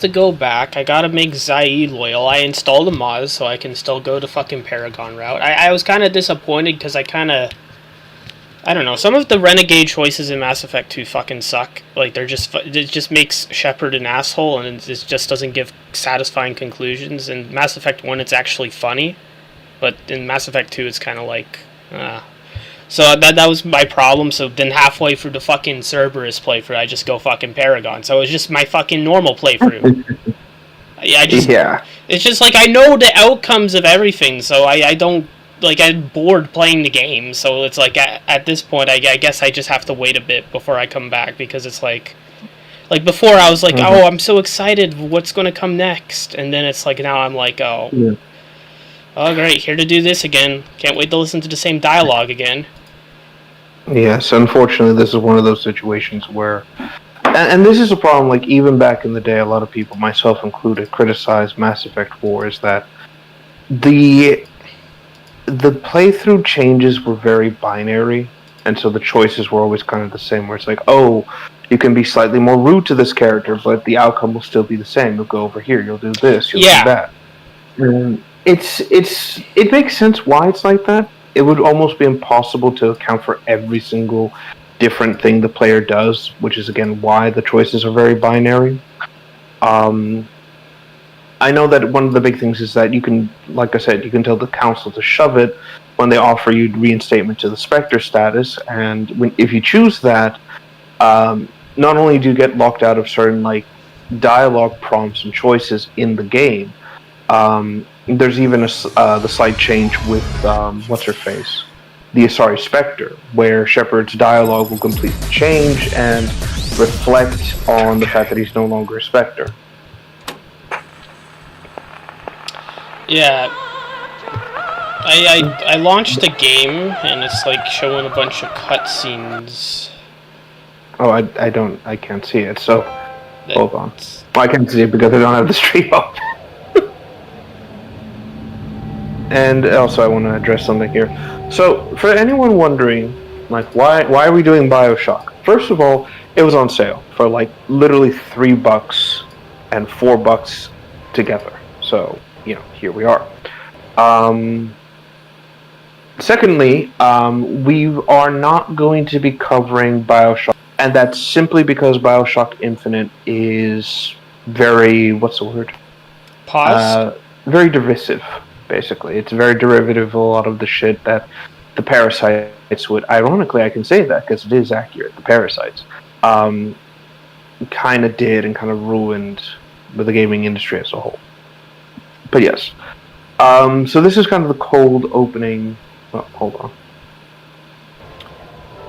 to go back. I gotta make Zaid loyal. I installed a mod so I can still go to fucking Paragon route. I was kind of disappointed because I don't know. Some of the renegade choices in Mass Effect 2 fucking suck. Like, it just makes Shepard an asshole, and it just doesn't give satisfying conclusions. In Mass Effect 1, it's actually funny, but in Mass Effect 2, it's kind of like, So that was my problem. So then halfway through the fucking Cerberus playthrough, I just go fucking Paragon. So it's just my fucking normal playthrough. It's just like I know the outcomes of everything, so I don't. Like, I'm bored playing the game, so it's like, at this point, I guess I just have to wait a bit before I come back, because it's like before I was like, oh, I'm so excited, what's going to come next? And then it's like, now I'm like, oh, great, here to do this again. Can't wait to listen to the same dialogue again. Yes, unfortunately, this is one of those situations where, and this is a problem, like, even back in the day, a lot of people, myself included, criticized Mass Effect 4, is that the playthrough changes were very binary, and so the choices were always kind of the same, where it's like, oh, you can be slightly more rude to this character, but the outcome will still be the same. You'll go over here, you'll do this, you'll do that. And it makes sense why it's like that. It would almost be impossible to account for every single different thing the player does, which is, again, why the choices are very binary. I know that one of the big things is that you can, like I said, you can tell the council to shove it when they offer you reinstatement to the Spectre status, and if you choose that, not only do you get locked out of certain, like, dialogue prompts and choices in the game, there's even the slight change with, what's-her-face? Spectre, where Shepard's dialogue will completely change and reflect on the fact that he's no longer a Spectre. Yeah, I launched the game, and it's like showing a bunch of cutscenes. Oh, I can't see it, so hold on. Well, I can't see it because I don't have the stream up. And also, I want to address something here. So, for anyone wondering, like, why are we doing BioShock? First of all, it was on sale for, like, literally $3 and $4 together. So, you know, here we are. Secondly, we are not going to be covering BioShock, and that's simply because BioShock Infinite is very, what's the word? Very divisive, basically. It's very derivative of a lot of the shit that the Parasites would, ironically I can say that because it is accurate, the Parasites, kind of did and kind of ruined the gaming industry as a whole. But yes. So this is kind of the cold opening. Oh, hold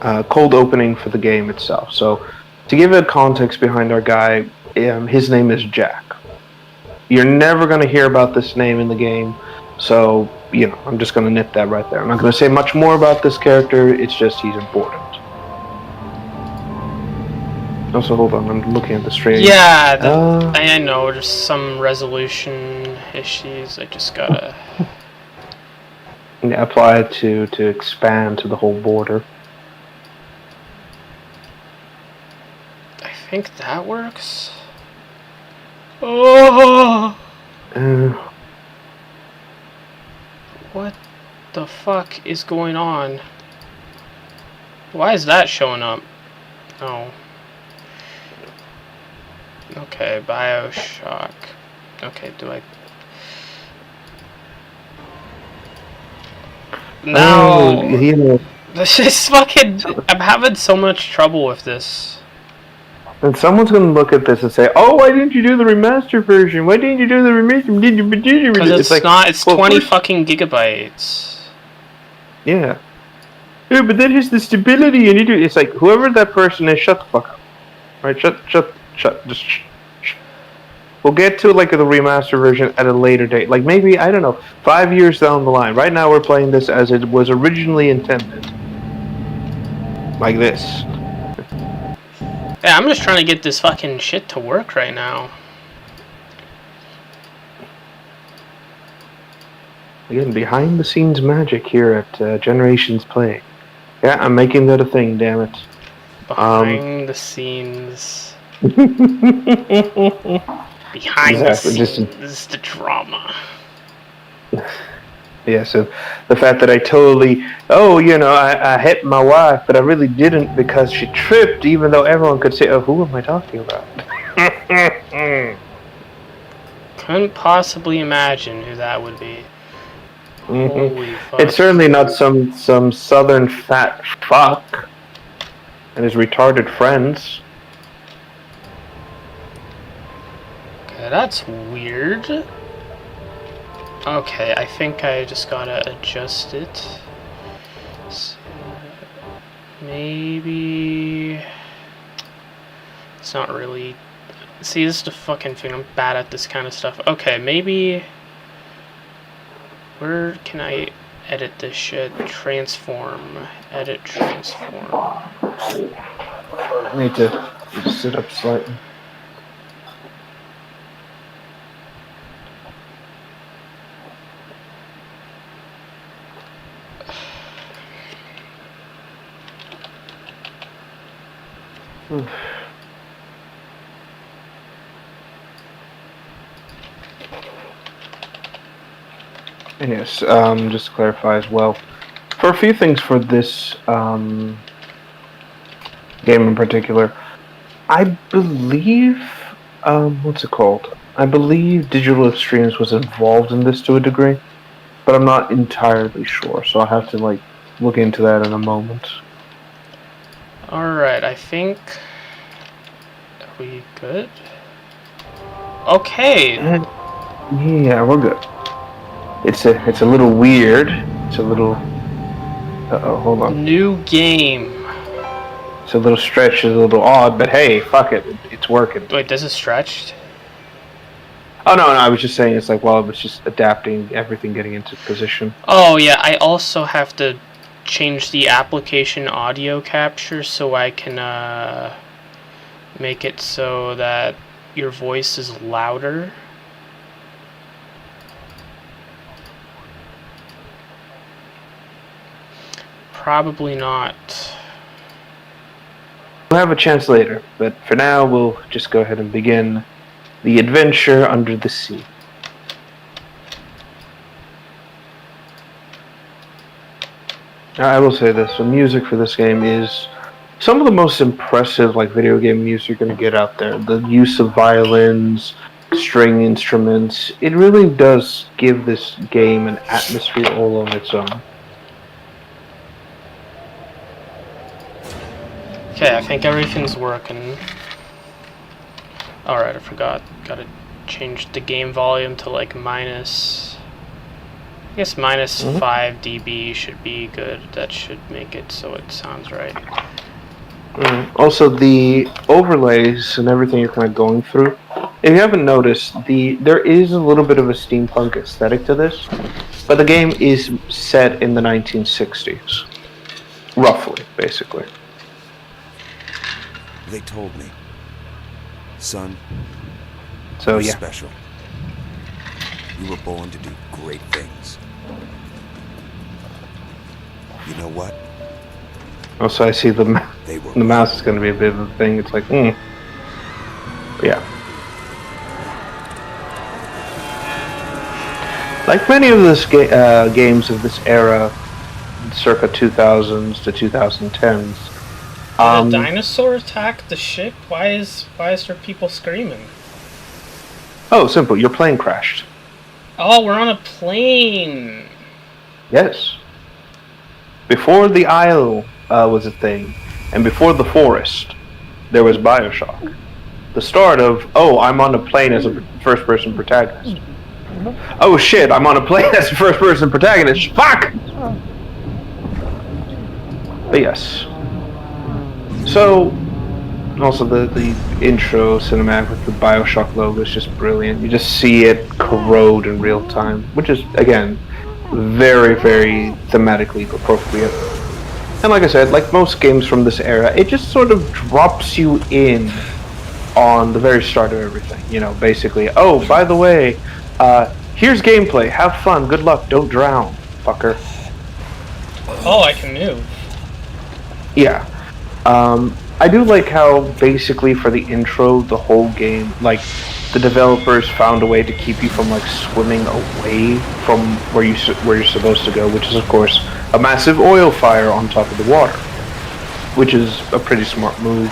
on. Cold opening for the game itself. So to give it context behind our guy, his name is Jack. You're never going to hear about this name in the game. So, you know, I'm just going to nip that right there. I'm not going to say much more about this character. It's just he's important. Also, hold on, I'm looking at the stream. Yeah, I know, there's some resolution issues, I just gotta... Yeah, apply it to expand to the whole border. I think that works. Oh! What the fuck is going on? Why is that showing up? Oh. Okay, BioShock. Okay, do I... No! This is fucking... I'm having so much trouble with this. And someone's gonna look at this and say, oh, why didn't you do the remaster version? Why didn't you do the remaster? Because it's like, not, it's 20 fucking gigabytes. Yeah. Yeah, but that has the stability and it's like, whoever that person is, shut the fuck up. Right, shut, just shh. We'll get to, like, the remaster version at a later date. Like, maybe, I don't know, 5 years down the line. Right now we're playing this as it was originally intended. Like this. Yeah, I'm just trying to get this fucking shit to work right now. Again, behind the scenes magic here at Generations Playing. Yeah, I'm making that a thing, damn it. Behind the scenes. Behind Exactly, the just- scenes, this is the drama. Yeah, so the fact that I I hit my wife, but I really didn't because she tripped, even though everyone could say, oh, who am I talking about? Couldn't possibly imagine who that would be. Holy fuck. It's certainly not some southern fat fuck and his retarded friends. Okay, that's weird. Okay, I think I just gotta adjust it. So, maybe... It's not really... See, this is the fucking thing. I'm bad at this kind of stuff. Okay, maybe... Where can I edit this shit? Transform. Edit transform. I need to sit up slightly. And yes, just to clarify as well, for a few things for this game in particular, I believe, what's it called? I believe Digital Extremes was involved in this to a degree, but I'm not entirely sure, so I'll have to, look into that in a moment. Alright, I think... Are we good? Okay! Yeah, we're good. It's a little weird. It's a little... Uh-oh, hold on. New game. It's a little stretched, it's a little odd, but hey, fuck it. It's working. Wait, this is stretched? Oh, no, I was just saying it's it was just adapting everything, getting into position. Oh, yeah, I also have to change the application audio capture so I can, make it so that your voice is louder. Probably not. We'll have a chance later, but for now, we'll just go ahead and begin the adventure under the sea. Now, I will say this, the music for this game is some of the most impressive video game music you're going to get out there. The use of violins, string instruments, it really does give this game an atmosphere all on its own. Okay, I think everything's working. Alright, I forgot. Gotta change the game volume to minus... I guess minus 5 dB should be good. That should make it so it sounds right. Also, the overlays and everything you're kind of going through, if you haven't noticed, there is a little bit of a steampunk aesthetic to this, but the game is set in the 1960s. Roughly, basically. They told me, son, So, you're yeah. special. You were born to do great things. You know what? Also, I see the They were mouse is going to be a bit of a thing. It's But yeah. Like many of this games of this era, circa 2000s to 2010s, Did a dinosaur attack the ship? Why is there people screaming? Oh, simple. Your plane crashed. Oh, we're on a plane! Yes. Before the Isle was a thing, and before the forest, there was Bioshock. The start of, oh, I'm on a plane as a first-person protagonist. Oh shit, I'm on a plane as a first-person protagonist. Fuck! But yes. So, also the intro cinematic with the Bioshock logo is just brilliant. You just see it corrode in real time, which is, again, very, very thematically appropriate. And like I said, like most games from this era, it just sort of drops you in on the very start of everything. You know, basically, oh, by the way, here's gameplay. Have fun. Good luck. Don't drown, fucker. Oh, I can move. Yeah. I do like how basically for the intro, the whole game, the developers found a way to keep you from like swimming away from where you're supposed to go, which is of course a massive oil fire on top of the water, which is a pretty smart move.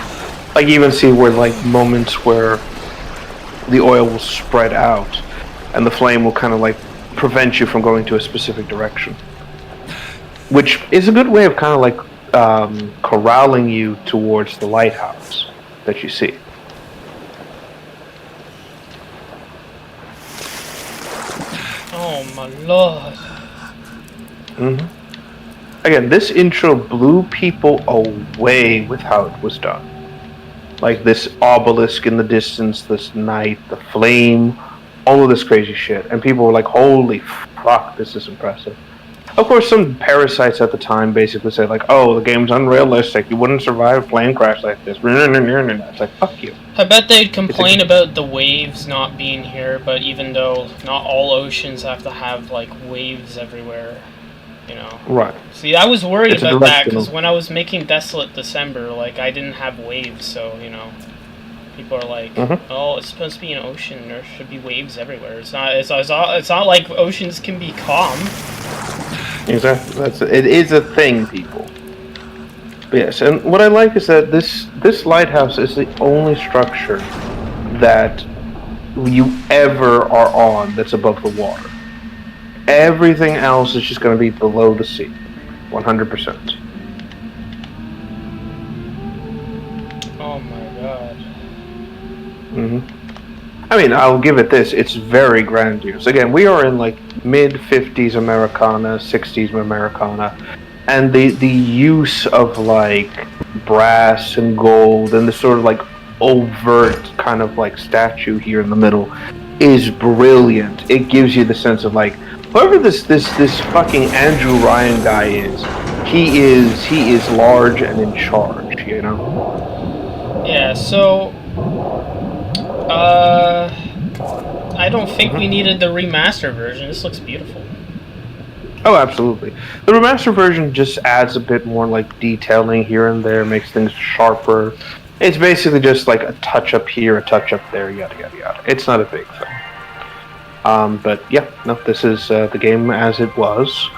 Like you even see where like moments where the oil will spread out and the flame will kind of like prevent you from going to a specific direction, which is a good way of kind of like corralling you towards the lighthouse that you see. Oh my lord. Mm-hmm. Again, this intro blew people away with how it was done. Like this obelisk in the distance, this night, the flame, all of this crazy shit. And people were like, holy fuck, this is impressive. Of course, some parasites at the time basically said like, oh, the game's unrealistic, you wouldn't survive a plane crash like this. It's like, fuck you. I bet they'd complain about the waves not being here, but even though not all oceans have to have like waves everywhere, you know. Right. See, I was worried about that because directional. when I was making Desolate December, like I didn't have waves, so you know, people are like, "Oh, it's supposed to be an ocean. There should be waves everywhere." It's not. It's not like oceans can be calm. Exactly. It is a thing, people. But yes, and what I like is that this lighthouse is the only structure that you ever are on that's above the water. Everything else is just going to be below the sea, 100%. Oh my god. I mean, I'll give it this. It's very grandiose. Again, we are in like mid-50s Americana, 60s Americana, and the use of like brass and gold and the sort of like overt kind of like statue here in the middle is brilliant. It gives you the sense of like, whoever this fucking Andrew Ryan guy is, he is large and in charge, you know? Yeah, so I don't think we needed the remaster version. This looks beautiful. Oh, absolutely. The remaster version just adds a bit more like detailing here and there, makes things sharper. It's basically just like a touch up here, a touch up there, yada yada yada. It's not a big thing. But yeah, no, this is the game as it was.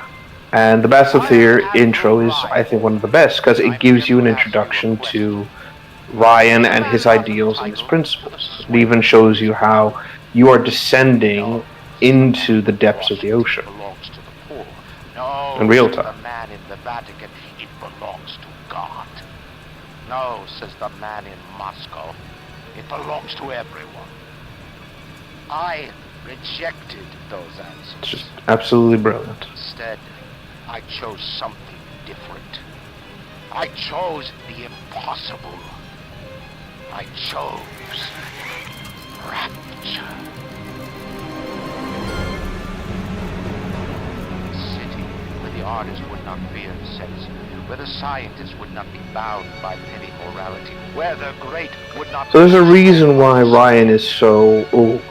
And the Bathysphere intro is, I think, one of the best because it gives you an introduction to Ryan and his ideals and his principles. It even shows you how you are descending into the depths of the ocean in real time. The man in the Vatican, it belongs to God. No, says the man in Moscow, it belongs to everyone. I rejected those answers. It's just absolutely brilliant. Instead, I chose something different. I chose the impossible. I chose rapture. A city where the artist would not fear censor, where the scientist would not be bound by petty morality, where the great would not... So there's a reason why Ryan is so,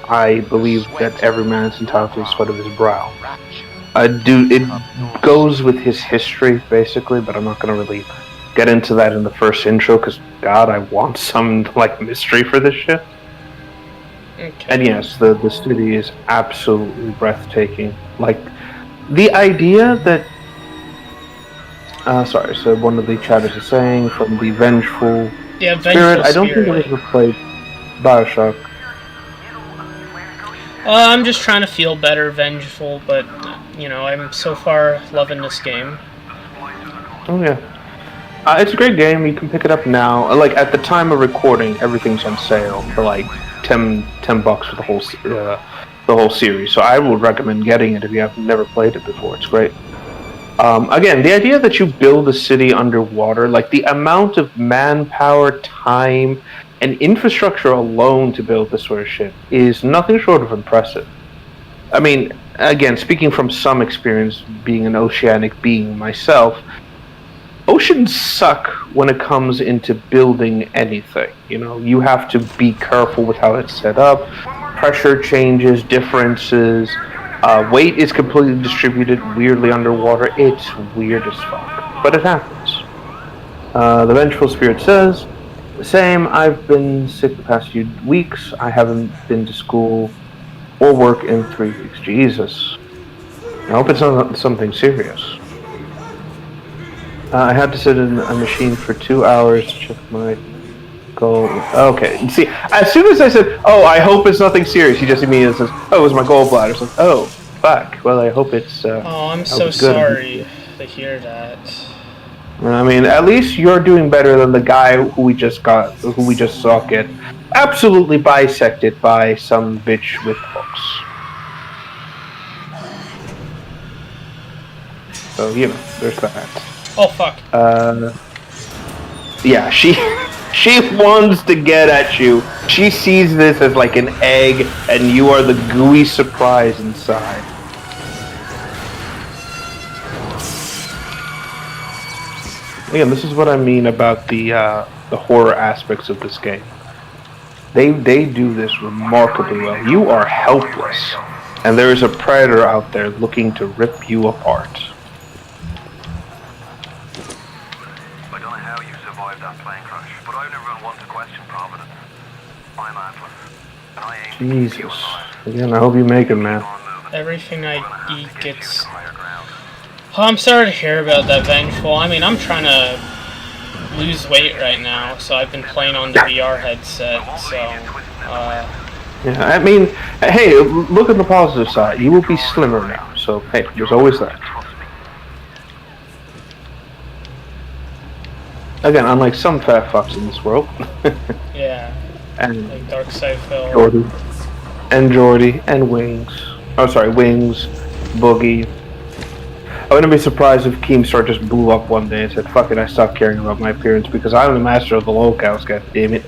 I believe that every man's entitled to the sweat of his brow. It goes with his history, basically, but I'm not going to really get into that in the first intro, because, God, I want some, like, mystery for this shit. Okay. And yes, the city is absolutely breathtaking. Like, the idea that... sorry, so one of the chatters is saying, from the Vengeful Spirit, I don't think I've ever played Bioshock. I'm just trying to feel better, Vengeful, but, you know, I'm so far loving this game. Oh, yeah. It's a great game. You can pick it up now. Like, at the time of recording, everything's on sale for, like, $10 for the whole series. So I would recommend getting it if you have never played it before. It's great. Again, the idea that you build a city underwater, like, the amount of manpower, time, and infrastructure alone to build this sort of shit is nothing short of impressive. I mean, again, speaking from some experience, being an oceanic being myself, oceans suck when it comes into building anything. You know, you have to be careful with how it's set up. Pressure changes, differences. Weight is completely distributed weirdly underwater. It's weird as fuck, but it happens. The Vengeful Spirit says, Same. I've been sick the past few weeks. I haven't been to school or work in 3 weeks. Jesus. I hope it's not something serious. I had to sit in a machine for 2 hours to check my goal. Okay. See, as soon as I said, "Oh, I hope it's nothing serious," he just immediately says, "Oh, it was my gallbladder." It's like, "Oh, fuck. Well, I hope it's." Oh, I'm so sorry to hear that. I mean, at least you're doing better than the guy who we just saw get absolutely bisected by some bitch with hooks. So you know, there's that. Oh fuck. Yeah, she wants to get at you. She sees this as like an egg, and you are the gooey surprise inside. Again, this is what I mean about the horror aspects of this game. They do this remarkably well. You are helpless, and there is a predator out there looking to rip you apart. I don't know how you survived that plane crash, but I've never been one to question Providence. I'm Atlas, and I aim to keep you Jesus. alive. Again, I hope you make it, man. Everything I eat gets... Oh, I'm sorry to hear about that, Vengeful. I mean, I'm trying to lose weight right now, so I've been playing on the VR headset, so... Yeah, I mean, hey, look at the positive side. You will be slimmer now, so hey, there's always that. Again, unlike some fat fucks in this world. Yeah. And Like Darkside Phil. Jordy, and Wings. Oh, sorry, Wings, Boogie. I wouldn't be surprised if Keemstar just blew up one day and said, "Fuck it, I stopped caring about my appearance because I'm the master of the locales, goddammit."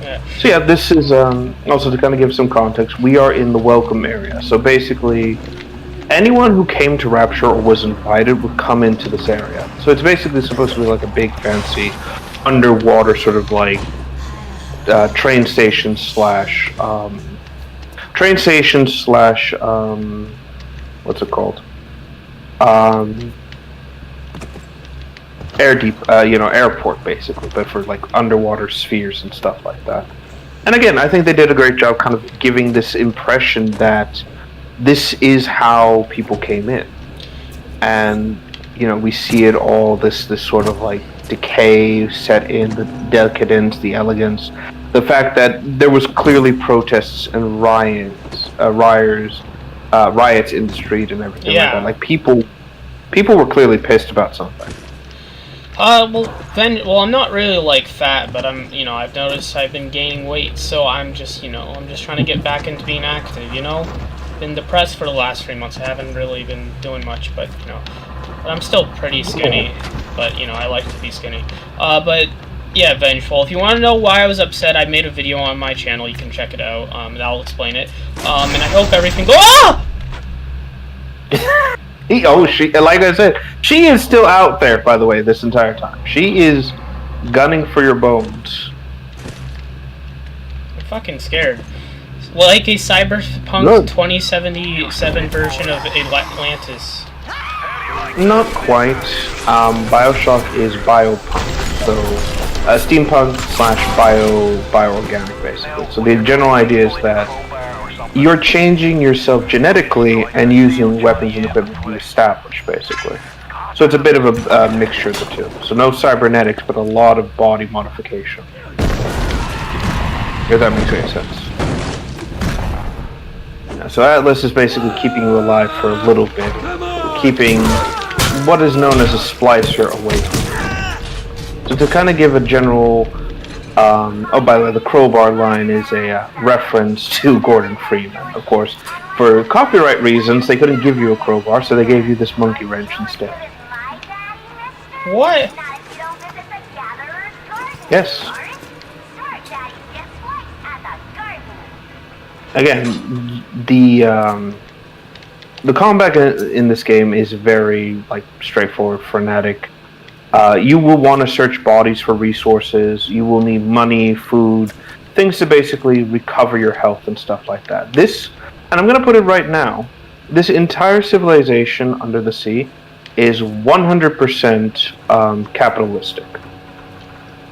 Yeah. So yeah, this is also to kind of give some context. We are in the welcome area, so basically, anyone who came to Rapture or was invited would come into this area. So it's basically supposed to be like a big, fancy, underwater sort of like train station slash what's it called? Airport basically, but for like underwater spheres and stuff like that. And again, I think they did a great job kind of giving this impression that this is how people came in. And, you know, we see it all, this sort of like decay set in, the decadence, the elegance, the fact that there was clearly protests and riots in the street and everything like that. Like people were clearly pissed about something. Well, I'm not really like fat, but I've noticed I've been gaining weight, so I'm just trying to get back into being active, Been depressed for the last 3 months. I haven't really been doing much, but I'm still pretty skinny, but I like to be skinny. But yeah, Vengeful. If you want to know why I was upset, I made a video on my channel. You can check it out. That'll explain it. And I hope everything goes. Ah! She, like I said, she is still out there, by the way, this entire time. She is gunning for your bones. I'm fucking scared. Like a Cyberpunk 2077 version of Atlantis. Not quite. Bioshock is biopunk, so steampunk slash bioorganic, basically. So the general idea is that you're changing yourself genetically and using weapons and equipment you establish, basically. So it's a bit of a mixture of the two. So no cybernetics, but a lot of body modification. If that makes any sense. Yeah, so Atlas is basically keeping you alive for a little bit, keeping what is known as a splicer away from you. So to kind of give a general... oh, by the way, the crowbar line is a reference to Gordon Freeman. Of course, for copyright reasons, they couldn't give you a crowbar, so they gave you this monkey wrench instead. What? Yes. Again, the combat in this game is very straightforward, frenetic. You will want to search bodies for resources. You will need money, food, things to basically recover your health and stuff like that. This, and I'm going to put it right now, this entire civilization under the sea is 100% capitalistic.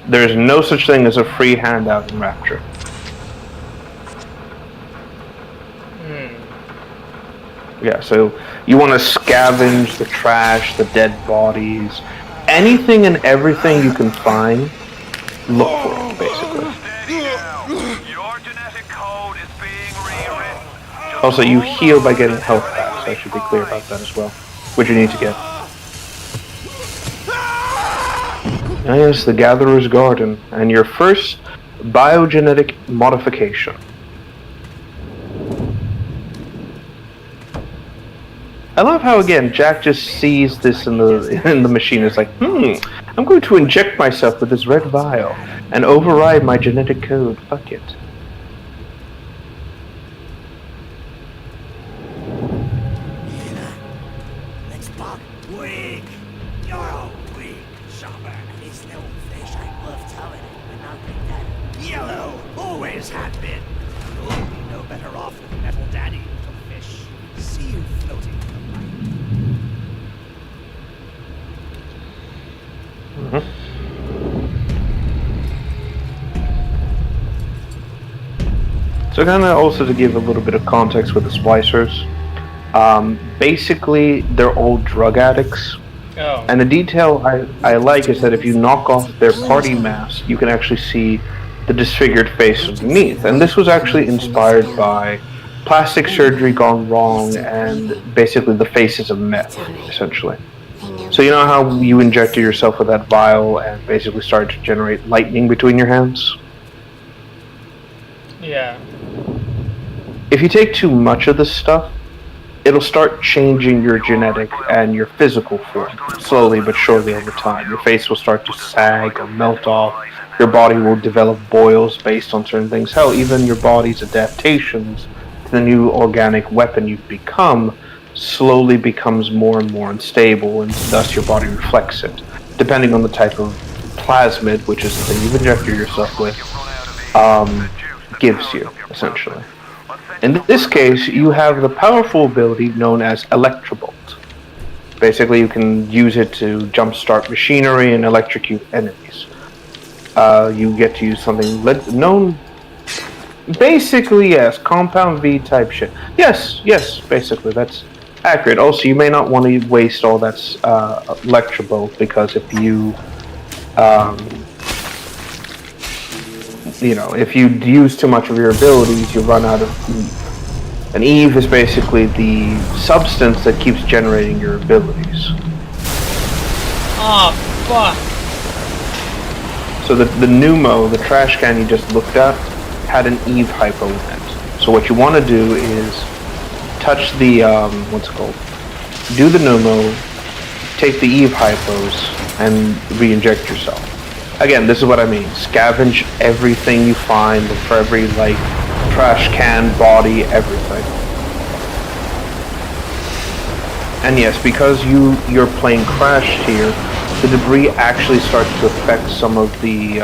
There's no such thing as a free handout in Rapture. Yeah, so you want to scavenge the trash, the dead bodies, anything and everything you can find, look for it, basically. Your genetic code is being rewritten. Also, you heal by getting health back, so I should be clear about that as well, which you need to get. Ah, yes, the Gatherer's Garden, and your first biogenetic modification. I love how, again, Jack just sees this in the machine. It's like, I'm going to inject myself with this red vial and override my genetic code. Fuck it. Let's buck weak. You're a weak shopper. This little fish ain't worth towing, but nothing that yellow always had been. You'll be no better off with Metal Daddy, little fish. See you floating. So kind of also to give a little bit of context with the splicers, basically they're all drug addicts. Oh. And the detail I like is that if you knock off their party mask, you can actually see the disfigured face underneath. And this was actually inspired by plastic surgery gone wrong and basically the faces of meth, essentially. So you know how you injected yourself with that vial and basically started to generate lightning between your hands? Yeah. If you take too much of this stuff, it'll start changing your genetic and your physical form, slowly but surely over time. Your face will start to sag or melt off. Your body will develop boils based on certain things. Hell, even your body's adaptations to the new organic weapon you've become slowly becomes more and more unstable, and thus your body reflects it, depending on the type of plasmid, which is the thing you've injected yourself with, gives you, essentially. In this case, you have the powerful ability known as Electrobolt. Basically, you can use it to jumpstart machinery and electrocute enemies. You get to use something known... Basically, yes, Compound V type shit. Yes, basically, that's accurate. Also, you may not want to waste all that Electrobolt, because if you... if you use too much of your abilities, you run out of Eve. And Eve is basically the substance that keeps generating your abilities. Oh, fuck. So the pneumo, the trash can you just looked at, had an Eve hypo in it. So what you want to do is touch the, do the pneumo, take the Eve hypos, and re-inject yourself. Again, this is what I mean. Scavenge everything you find for every, trash can, body, everything. And yes, because you're playing Crash here, the debris actually starts to affect some of the,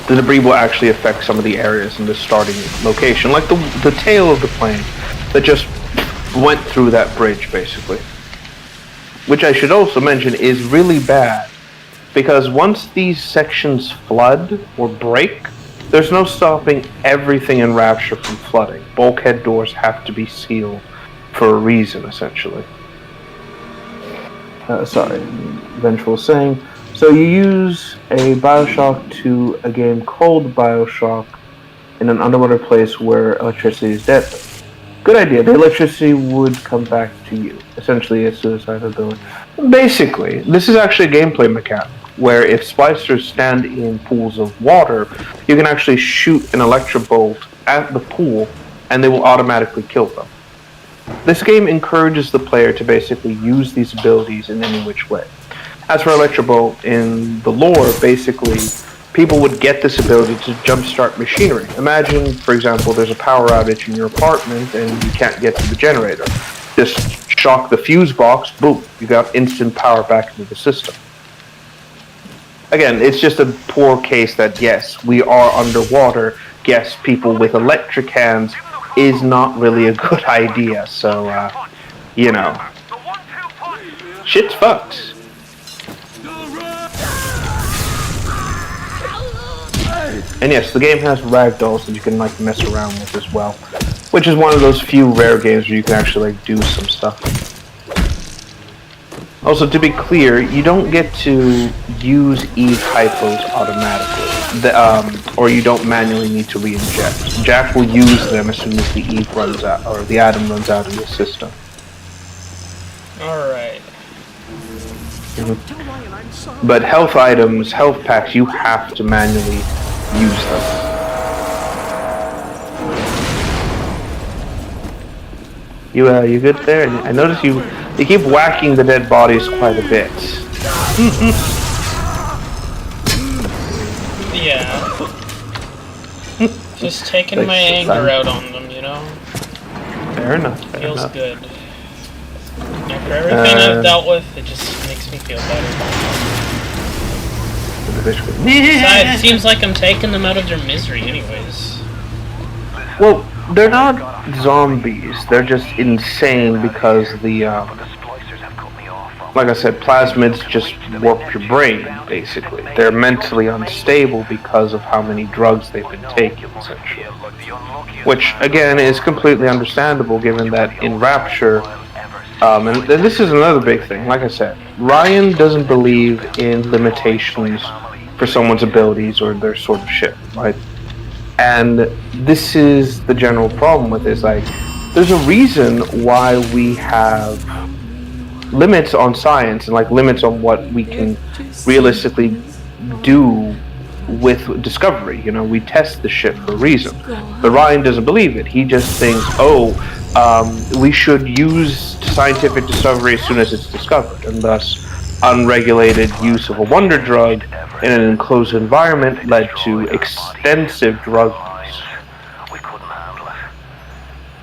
The debris will actually affect some of the areas in the starting location, like the tail of the plane that just went through that bridge, basically. Which I should also mention is really bad, because once these sections flood or break, there's no stopping everything in Rapture from flooding. Bulkhead doors have to be sealed for a reason, essentially. Vengeful was saying, so you use a Bioshock to a game called Bioshock in an underwater place where electricity is deadly. Good idea. The electricity would come back to you. Essentially a suicide ability. Basically, this is actually a gameplay mechanic, where if splicers stand in pools of water, you can actually shoot an Electrobolt at the pool, and they will automatically kill them. This game encourages the player to basically use these abilities in any which way. As for Electrobolt, in the lore, basically, people would get this ability to jumpstart machinery. Imagine, for example, there's a power outage in your apartment and you can't get to the generator. Just shock the fuse box, boom, you got instant power back into the system. Again, it's just a poor case that, yes, we are underwater. Yes, people with electric hands is not really a good idea, so, shit's fucked. And yes, the game has ragdolls that you can like mess around with as well, which is one of those few rare games where you can actually like do some stuff. Also, to be clear, you don't get to use Eve hypos automatically, or you don't manually need to re-inject. Jack will use them as soon as the Eve runs out, or the Adam runs out of the system. Alright. But health items, health packs, you have to manually use them. You good there? I notice you keep whacking the dead bodies quite a bit. Yeah. Just taking my anger out on them, you know? Fair enough. Feels good. After everything I've dealt with, it just makes me feel better. Besides, it seems like I'm taking them out of their misery anyways. Well, they're not zombies. They're just insane because the, like I said, plasmids just warp your brain, basically. They're mentally unstable because of how many drugs they've been taking, essentially. Which, again, is completely understandable given that in Rapture, and this is another big thing, like I said, Ryan doesn't believe in limitations for someone's abilities or their sort of shit, right? And this is the general problem with this. Like, there's a reason why we have limits on science and like limits on what we can realistically do with discovery. You know, we test the shit for a reason. But Ryan doesn't believe it. He just thinks, we should use scientific discovery as soon as it's discovered, and thus unregulated use of a wonder drug in an enclosed environment led to extensive drug use. We couldn't handle it.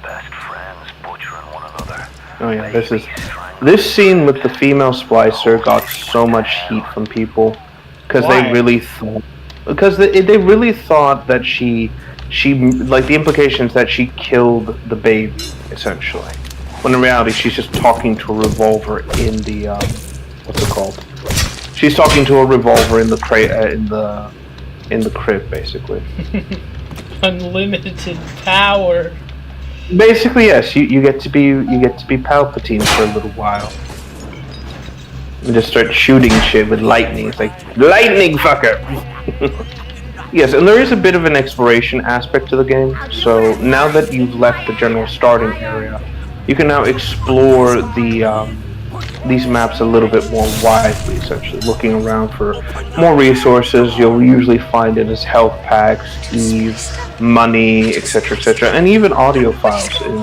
Best friends butchering one another. Oh yeah, this scene with the female splicer got so much heat from people because they really thought they really thought that she like the implications that she killed the baby essentially, when in reality she's just talking to a revolver in the what's it called? She's talking to a revolver in the in the crib, basically. Unlimited power. Basically, yes. You get to be Palpatine for a little while. And just start shooting shit with lightning. It's like lightning, fucker. Yes, and there is a bit of an exploration aspect to the game. So now that you've left the general starting area, you can now explore these maps a little bit more widely, essentially, looking around for more resources. You'll usually find it as health packs, Eve, money, etc., etc., and even audio files in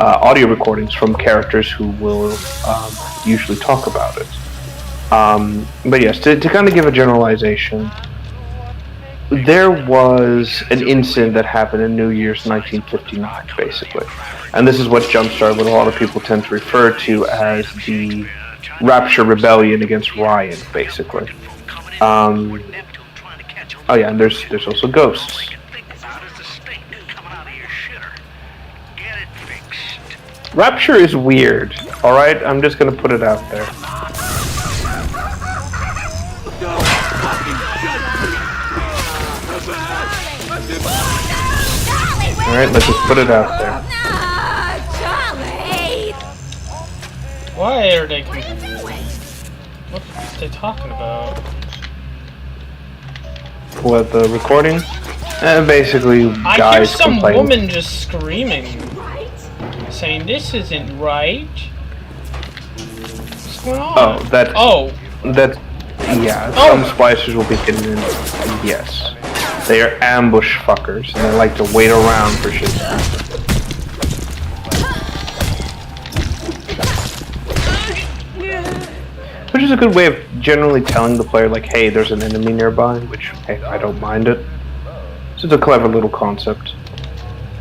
audio recordings from characters who will usually talk about it. But yes, to kind of give a generalization, there was an incident that happened in New Year's 1959, basically. And this is what jump-started what a lot of people tend to refer to as the Rapture Rebellion against Ryan, basically. Oh yeah, and there's also ghosts. Rapture is weird, alright? I'm just gonna put it out there. Alright, let's just put it out there. Why are they... What are they talking about? What, the recording? Basically, I guys hear some complain. woman just screaming. Saying, this isn't right. What's going on? Oh, that... Oh. That... Yeah, some splicers will be hidden in... Yes. They are ambush fuckers, and they like to wait around for shit to happen. Which is a good way of generally telling the player, like, hey, there's an enemy nearby, which, hey, I don't mind it. So it's a clever little concept.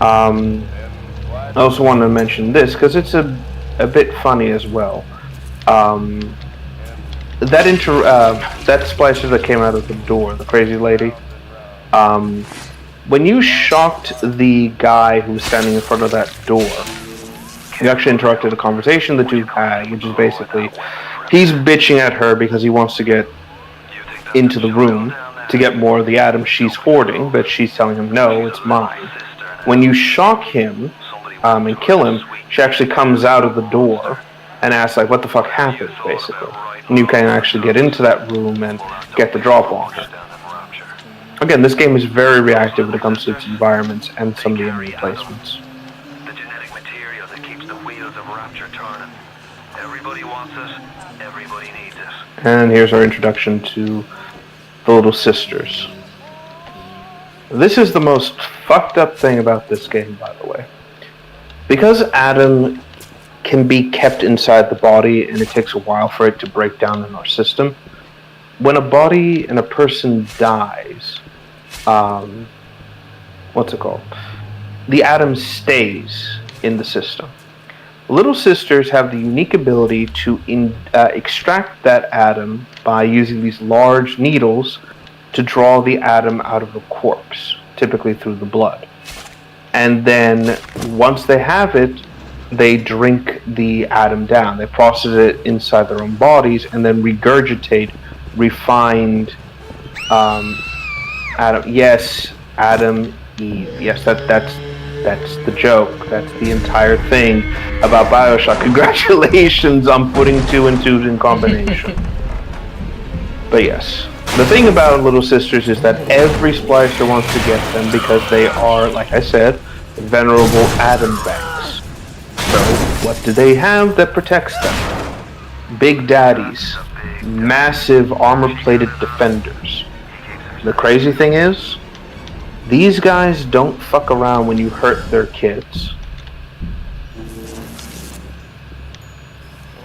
I also wanted to mention this, because it's a bit funny as well. That splicer that came out of the door, the crazy lady, when you shocked the guy who was standing in front of that door, you actually interrupted a conversation the two had, which is basically, he's bitching at her because he wants to get into the room, to get more of the Adam she's hoarding, but she's telling him, no, it's mine. When you shock him and kill him, she actually comes out of the door and asks, like, what the fuck happened, basically. And you can actually get into that room and get the drop on her. Again, this game is very reactive when it comes to its environments and some of the enemy placements. The genetic material that keeps the wheels of Rapture turning. Everybody wants it. Everybody needs it. And here's our introduction to the Little Sisters. This is the most fucked up thing about this game, by the way. Because Adam can be kept inside the body and it takes a while for it to break down in our system, when a body and a person dies, what's it called? The Adam stays in the system. Little Sisters have the unique ability to extract that Adam by using these large needles to draw the Adam out of a corpse, typically through the blood. And then once they have it, they drink the Adam down. They process it inside their own bodies and then regurgitate refined Adam. Yes, Adam, Eve. Yes, that's the joke. That's the entire thing about BioShock. Congratulations on putting 2 and 2 in combination. But yes, the thing about Little Sisters is that every splicer wants to get them because they are, like I said, venerable Adam banks. So, what do they have that protects them? Big daddies. Massive armor-plated defenders. The crazy thing is, these guys don't fuck around when you hurt their kids.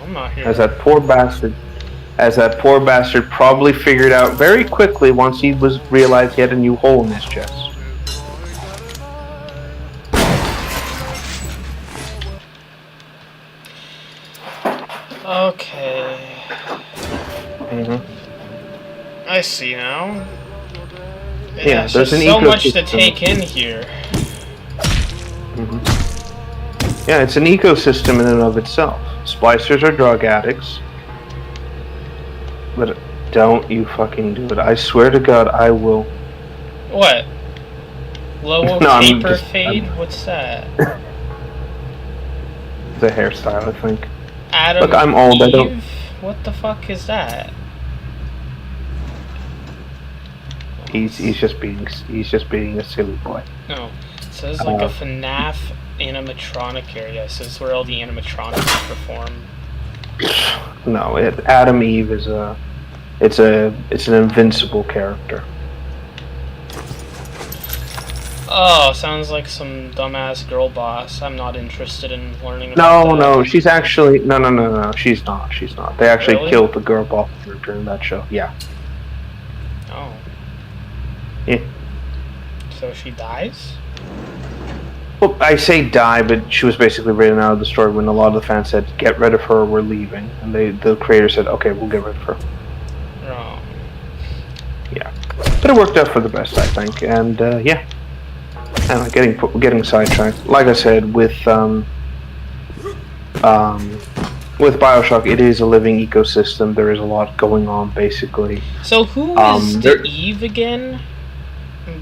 I'm not here. As that poor bastard probably figured out very quickly once he realized he had a new hole in his chest. Okay. Mm-hmm. I see now. Yeah, There's there's just an so much to ecosystem. take in here. Mm-hmm. Yeah, it's an ecosystem in and of itself. Splicers are drug addicts. But don't you fucking do it. I swear to God, I will. What? Low No, I'm paper just- fade? What's that? The hairstyle, I think. Adam Look, I'm old, I Eve? don't- What the fuck is that? He's just being a silly boy. No. It says like a FNAF animatronic area. It says where all the animatronics perform. No, Adam Eve is it's an invincible character. Oh, sounds like some dumbass girl boss. I'm not interested in learning about that. No, she's actually no, she's not. They actually Really? killed the girl boss character in that show. Yeah. Oh. Yeah. So she dies? Well, I say die, but she was basically written out of the story when a lot of the fans said, "Get rid of her, we're leaving," and the creator said, "Okay, we'll get rid of her." Oh. Yeah, but it worked out for the best, I think, and yeah. And getting sidetracked. Like I said, with BioShock, it is a living ecosystem. There is a lot going on, basically. So who is the Eve again?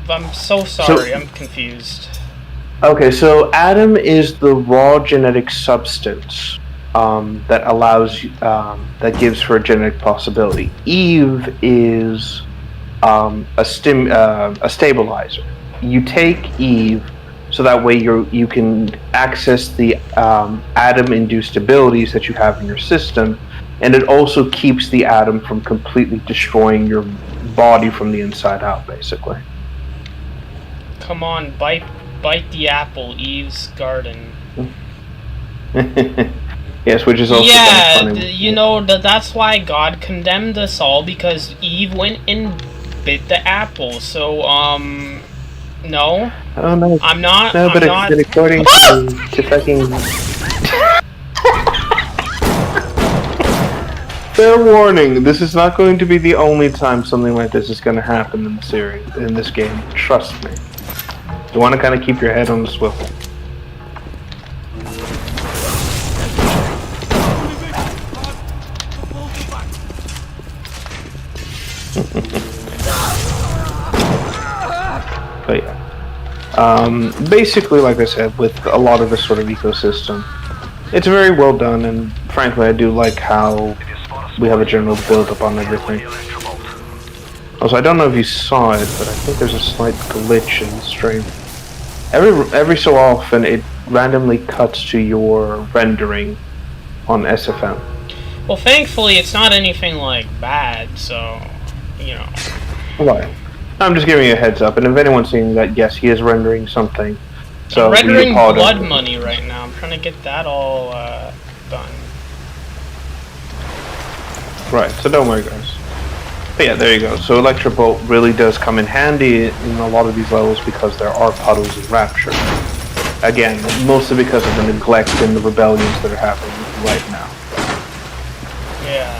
I'm so sorry, I'm confused. Okay, so Adam is the raw genetic substance that allows that gives her a genetic possibility. Eve is a stabilizer. You take Eve so that way you can access the Adam-induced abilities that you have in your system, and it also keeps the Adam from completely destroying your body from the inside out, basically. Come on, bite the apple, Eve's garden. Yes, which is also kind of funny. That's why God condemned us all, because Eve went and bit the apple. So, no. Oh no. I'm not. No, but according to fucking. Fair warning, this is not going to be the only time something like this is going to happen in the series, in this game. Trust me. You want to kind of keep your head on the swivel. Basically, like I said, with a lot of this sort of ecosystem, it's very well done, and frankly, I do like how we have a general build-up on everything. Also, I don't know if you saw it, but I think there's a slight glitch in the stream. Every so often, it randomly cuts to your rendering on SFM. Well, thankfully, it's not anything like bad, so, you know. Right. I'm just giving you a heads up, and if anyone's seeing that, yes, he is rendering something. So I'm rendering Blood Money right now. I'm trying to get that all done. Right, so don't worry, guys. But yeah, there you go. So Electrobolt really does come in handy in a lot of these levels because there are puddles of Rapture. Again, mostly because of the neglect and the rebellions that are happening right now. Yeah.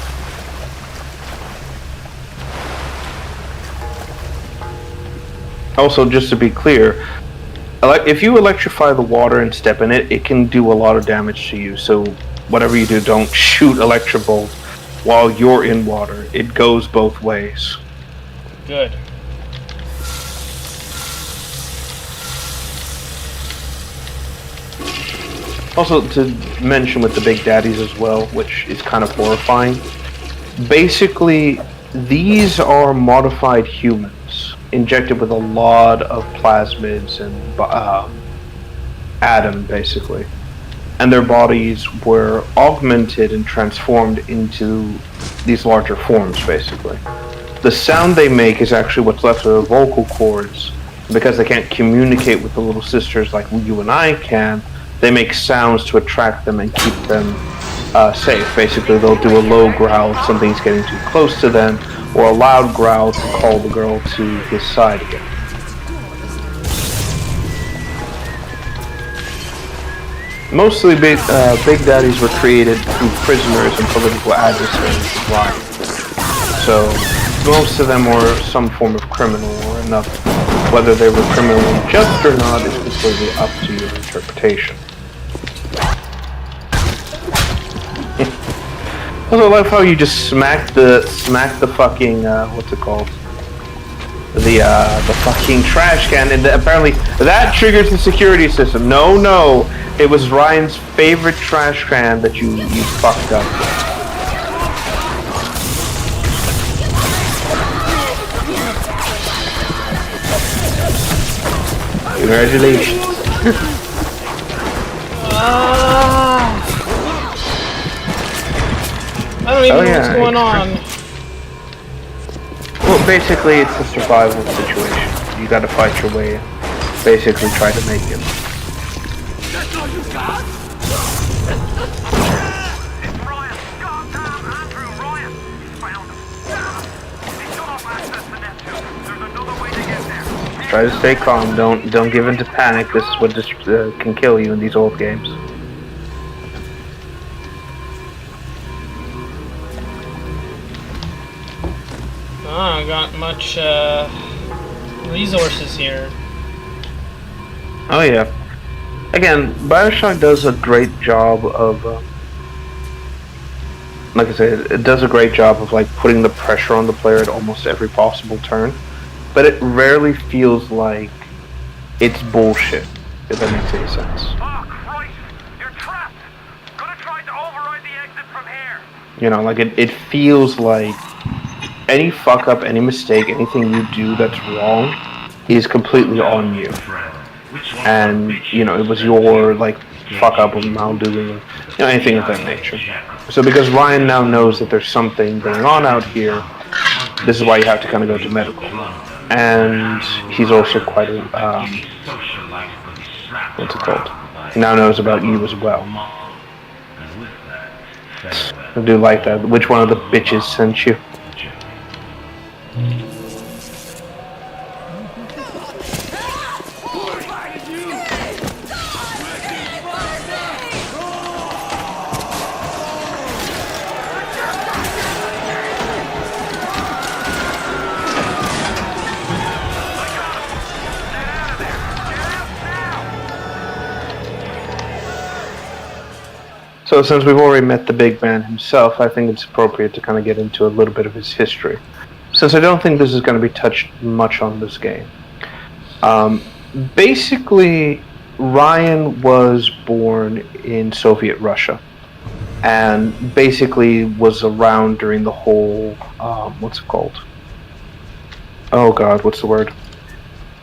Also, just to be clear, if you electrify the water and step in it, it can do a lot of damage to you. So whatever you do, don't shoot Electrobolt while you're in water. It goes both ways. Good. Also, to mention with the Big Daddies as well, which is kind of horrifying, basically, these are modified humans, injected with a lot of plasmids and Adam, basically. And their bodies were augmented and transformed into these larger forms, basically. The sound they make is actually what's left of their vocal cords. Because they can't communicate with the little sisters like you and I can, they make sounds to attract them and keep them safe. Basically, they'll do a low growl if something's getting too close to them, or a loud growl to call the girl to his side again. Mostly Big Daddies were created through prisoners and political adversaries of Ryan. So, most of them were some form of criminal or enough. Whether they were criminally just or not is completely up to your interpretation. Also, I love how you just smack the fucking what's it called? The fucking trash can, and apparently that triggers the security system. No, it was Ryan's favorite trash can that you fucked up. Congratulations. I don't even know what's going on. Well, basically, it's a survival situation. You gotta fight your way and basically try to make it. That's all you got? It's Ryan! Goddamn Andrew Ryan! He's found him. He shut off access to Neptune. There's another way to get there. Try to stay calm. Don't give in to panic. This is what can kill you in these old games. I got much resources here. Oh yeah. Again, Bioshock does a great job of, like I said, it does a great job of like putting the pressure on the player at almost every possible turn, but it rarely feels like it's bullshit. If that makes any sense. Oh Christ! You're trapped! Gonna try to override the exit from here. You know, like it feels like any fuck up, any mistake, anything you do that's wrong is completely on you. And, you know, it was your, like, fuck up or maldoing, or, you know, anything of that nature. So because Ryan now knows that there's something going on out here, this is why you have to kind of go to medical. And he's also quite a, what's it called? He now knows about you as well. I do like that. Which one of the bitches sent you? So since we've already met the big man himself, I think it's appropriate to kind of get into a little bit of his history. Since I don't think this is going to be touched much on this game. Basically, Ryan was born in Soviet Russia, and basically was around during the whole what's it called? Oh God, what's the word?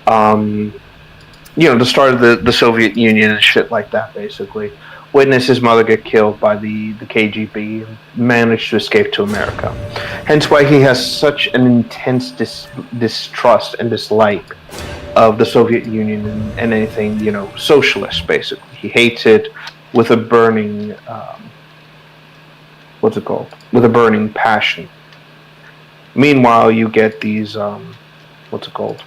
The start of the Soviet Union and shit like that. Basically, witnessed his mother get killed by the KGB, and managed to escape to America. Hence why he has such an intense distrust and dislike of the Soviet Union and anything, socialist, basically. He hates it with a burning, what's it called? With a burning passion. Meanwhile, you get these, what's it called?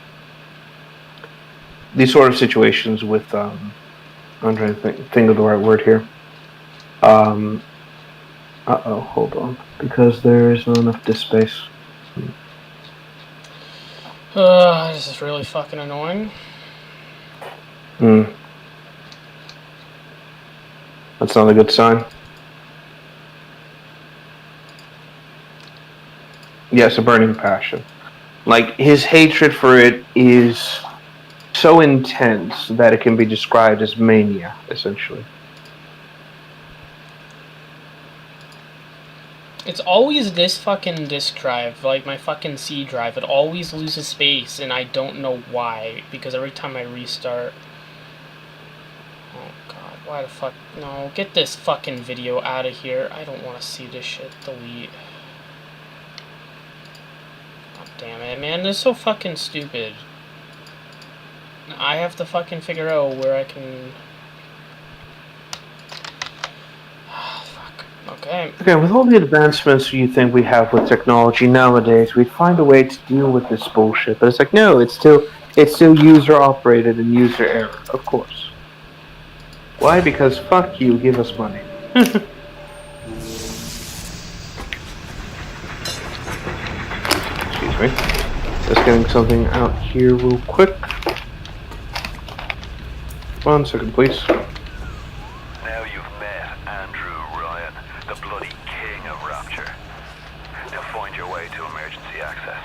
These sort of situations with, I'm trying to think of the right word here. Hold on. Because there is not enough disk space. This is really fucking annoying. That's not a good sign. Yes, a burning passion. Like, his hatred for it is so intense that it can be described as mania, essentially. It's always this fucking disk drive, like my fucking C drive. It always loses space, and I don't know why. Because every time I restart... Oh god, why the fuck... No, get this fucking video out of here. I don't want to see this shit. Delete. God damn it, man. This is so fucking stupid. I have to fucking figure out where I can... Okay. Okay, with all the advancements you think we have with technology nowadays, we'd find a way to deal with this bullshit. But it's like, no, it's still user operated and user error, of course. Why? Because fuck you, give us money. Excuse me. Just getting something out here real quick. 1 second, please. Now you've met Andrew Ryan, the bloody king of Rapture. Now find your way to emergency access.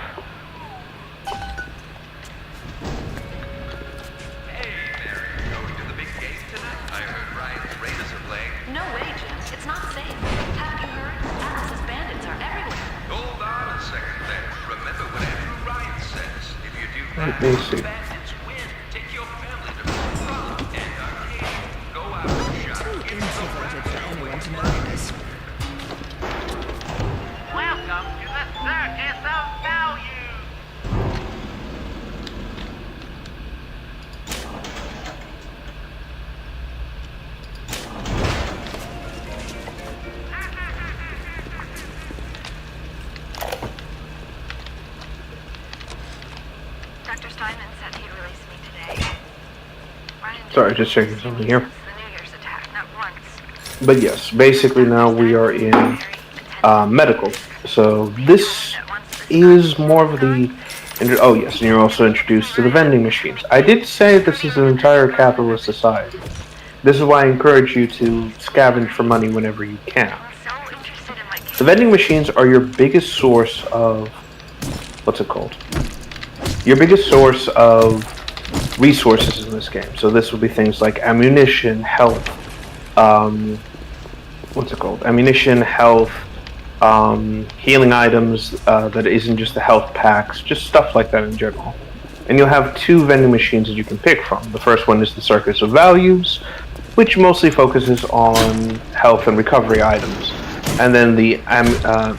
Hey, there, you going to the big game tonight? I heard Ryan's Raiders are playing. No way, Jim. It's not safe. Haven't you heard? Atlas's bandits are everywhere. Hold on a second there. Remember what Andrew Ryan says. If you do Let that, me see. bandits win. Take your family to Frog and Arcade. Go out and shop. Give Introverted for anyone to know this. Welcome to the Circus of Value. Dr. Steinman said he'd release me today. Ryan Sorry, just checking something here. the New Year's attack, not once. But yes, basically now we are in medical. So this is more of the... Oh yes, and you're also introduced to the vending machines. I did say this is an entire capitalist society. This is why I encourage you to scavenge for money whenever you can. I'm so interested in my case. The vending machines are your biggest source of... What's it called? Your biggest source of resources in this game. So this would be things like ammunition, health, what's it called? Ammunition, health, healing items that isn't just the health packs, just stuff like that in general. And you'll have 2 vending machines that you can pick from. The first one is the Circus of Values, which mostly focuses on health and recovery items. And then the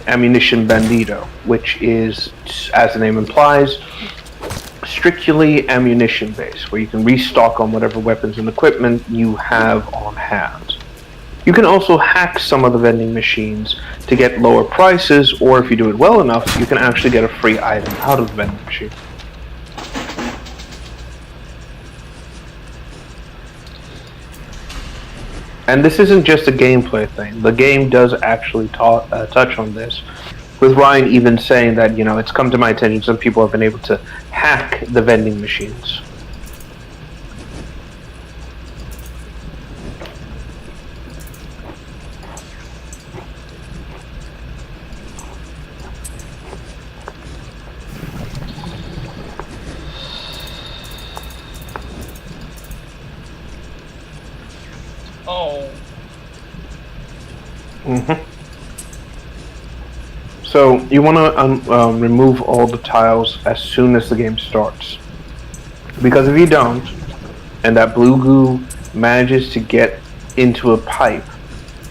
Ammunition Bandito, which is, as the name implies, strictly ammunition based, where you can restock on whatever weapons and equipment you have on hand. You can also hack some of the vending machines to get lower prices, or if you do it well enough, you can actually get a free item out of the vending machine. And this isn't just a gameplay thing. The game does actually touch on this, with Ryan even saying that, it's come to my attention some people have been able to hack the vending machines. Oh. So you want to remove all the tiles as soon as the game starts, because if you don't, and that blue goo manages to get into a pipe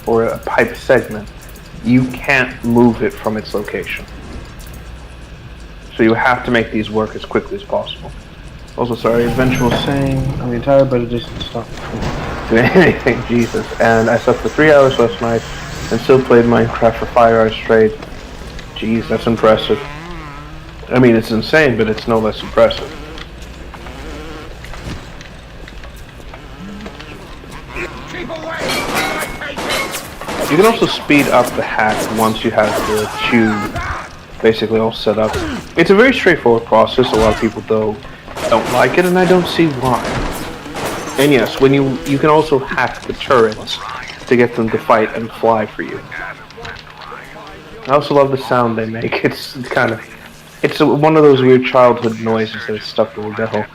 or a pipe segment, you can't move it from its location. So you have to make these work as quickly as possible. Also, sorry, Adventure was saying I'm tired, but it doesn't stop me from doing anything. Jesus. And I slept for 3 hours last night and still played Minecraft for 5 hours straight. Jeez, that's impressive. I mean, it's insane, but it's no less impressive. You can also speed up the hack once you have the tube basically all set up. It's a very straightforward process. A lot of people though don't like it, and I don't see why. And yes, when you can also hack the turrets to get them to fight and fly for you. I also love the sound they make. It's one of those weird childhood noises that is stuck to the devil.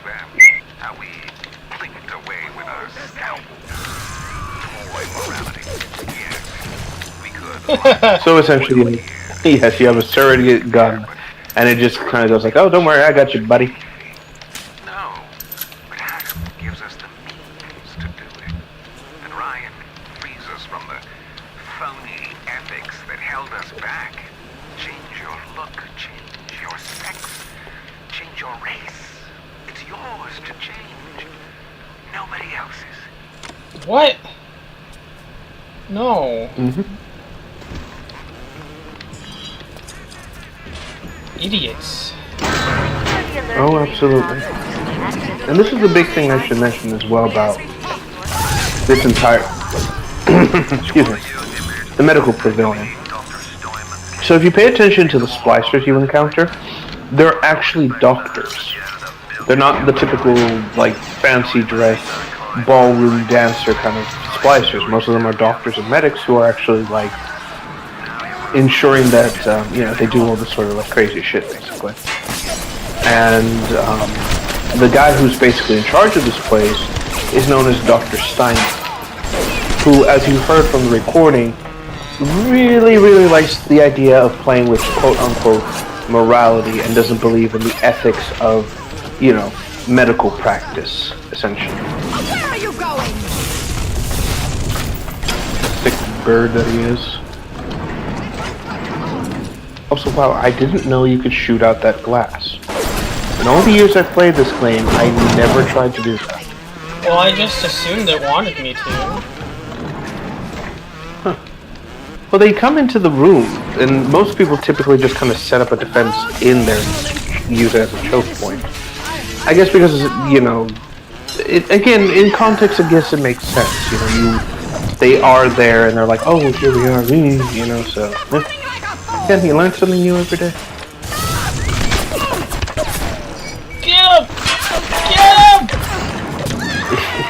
So essentially, yes, you have a surrogate gun, and it just kind of goes like, "Oh, don't worry, I got you, buddy." No, but Hack gives us the means to do it. And Ryan frees us from the phony ethics that held us back. Change your look, change your sex, change your race. It's yours to change. Nobody else's. What? No. Idiots. Oh, absolutely. And this is the big thing I should mention as well about this entire, excuse me, the medical pavilion. So if you pay attention to the splicers you encounter, they're actually doctors. They're not the typical, like, fancy dress, ballroom dancer kind of splicers. Most of them are doctors and medics who are actually, like, ensuring that, they do all this sort of, like, crazy shit, basically. And the guy who's basically in charge of this place is known as Dr. Stein, who, as you heard from the recording, really, really likes the idea of playing with quote-unquote morality and doesn't believe in the ethics of, medical practice, essentially. Where are you going? Sick bird that he is. Also, wow, I didn't know you could shoot out that glass. In all the years I've played this game, I never tried to do that. Well, I just assumed it wanted me to. Huh. Well, they come into the room, and most people typically just kind of set up a defense in there and use it as a choke point. I guess because, again, in context, I guess it makes sense. They are there, and they're like, oh, here we are, so... Yeah, you learn something new every day. Get him!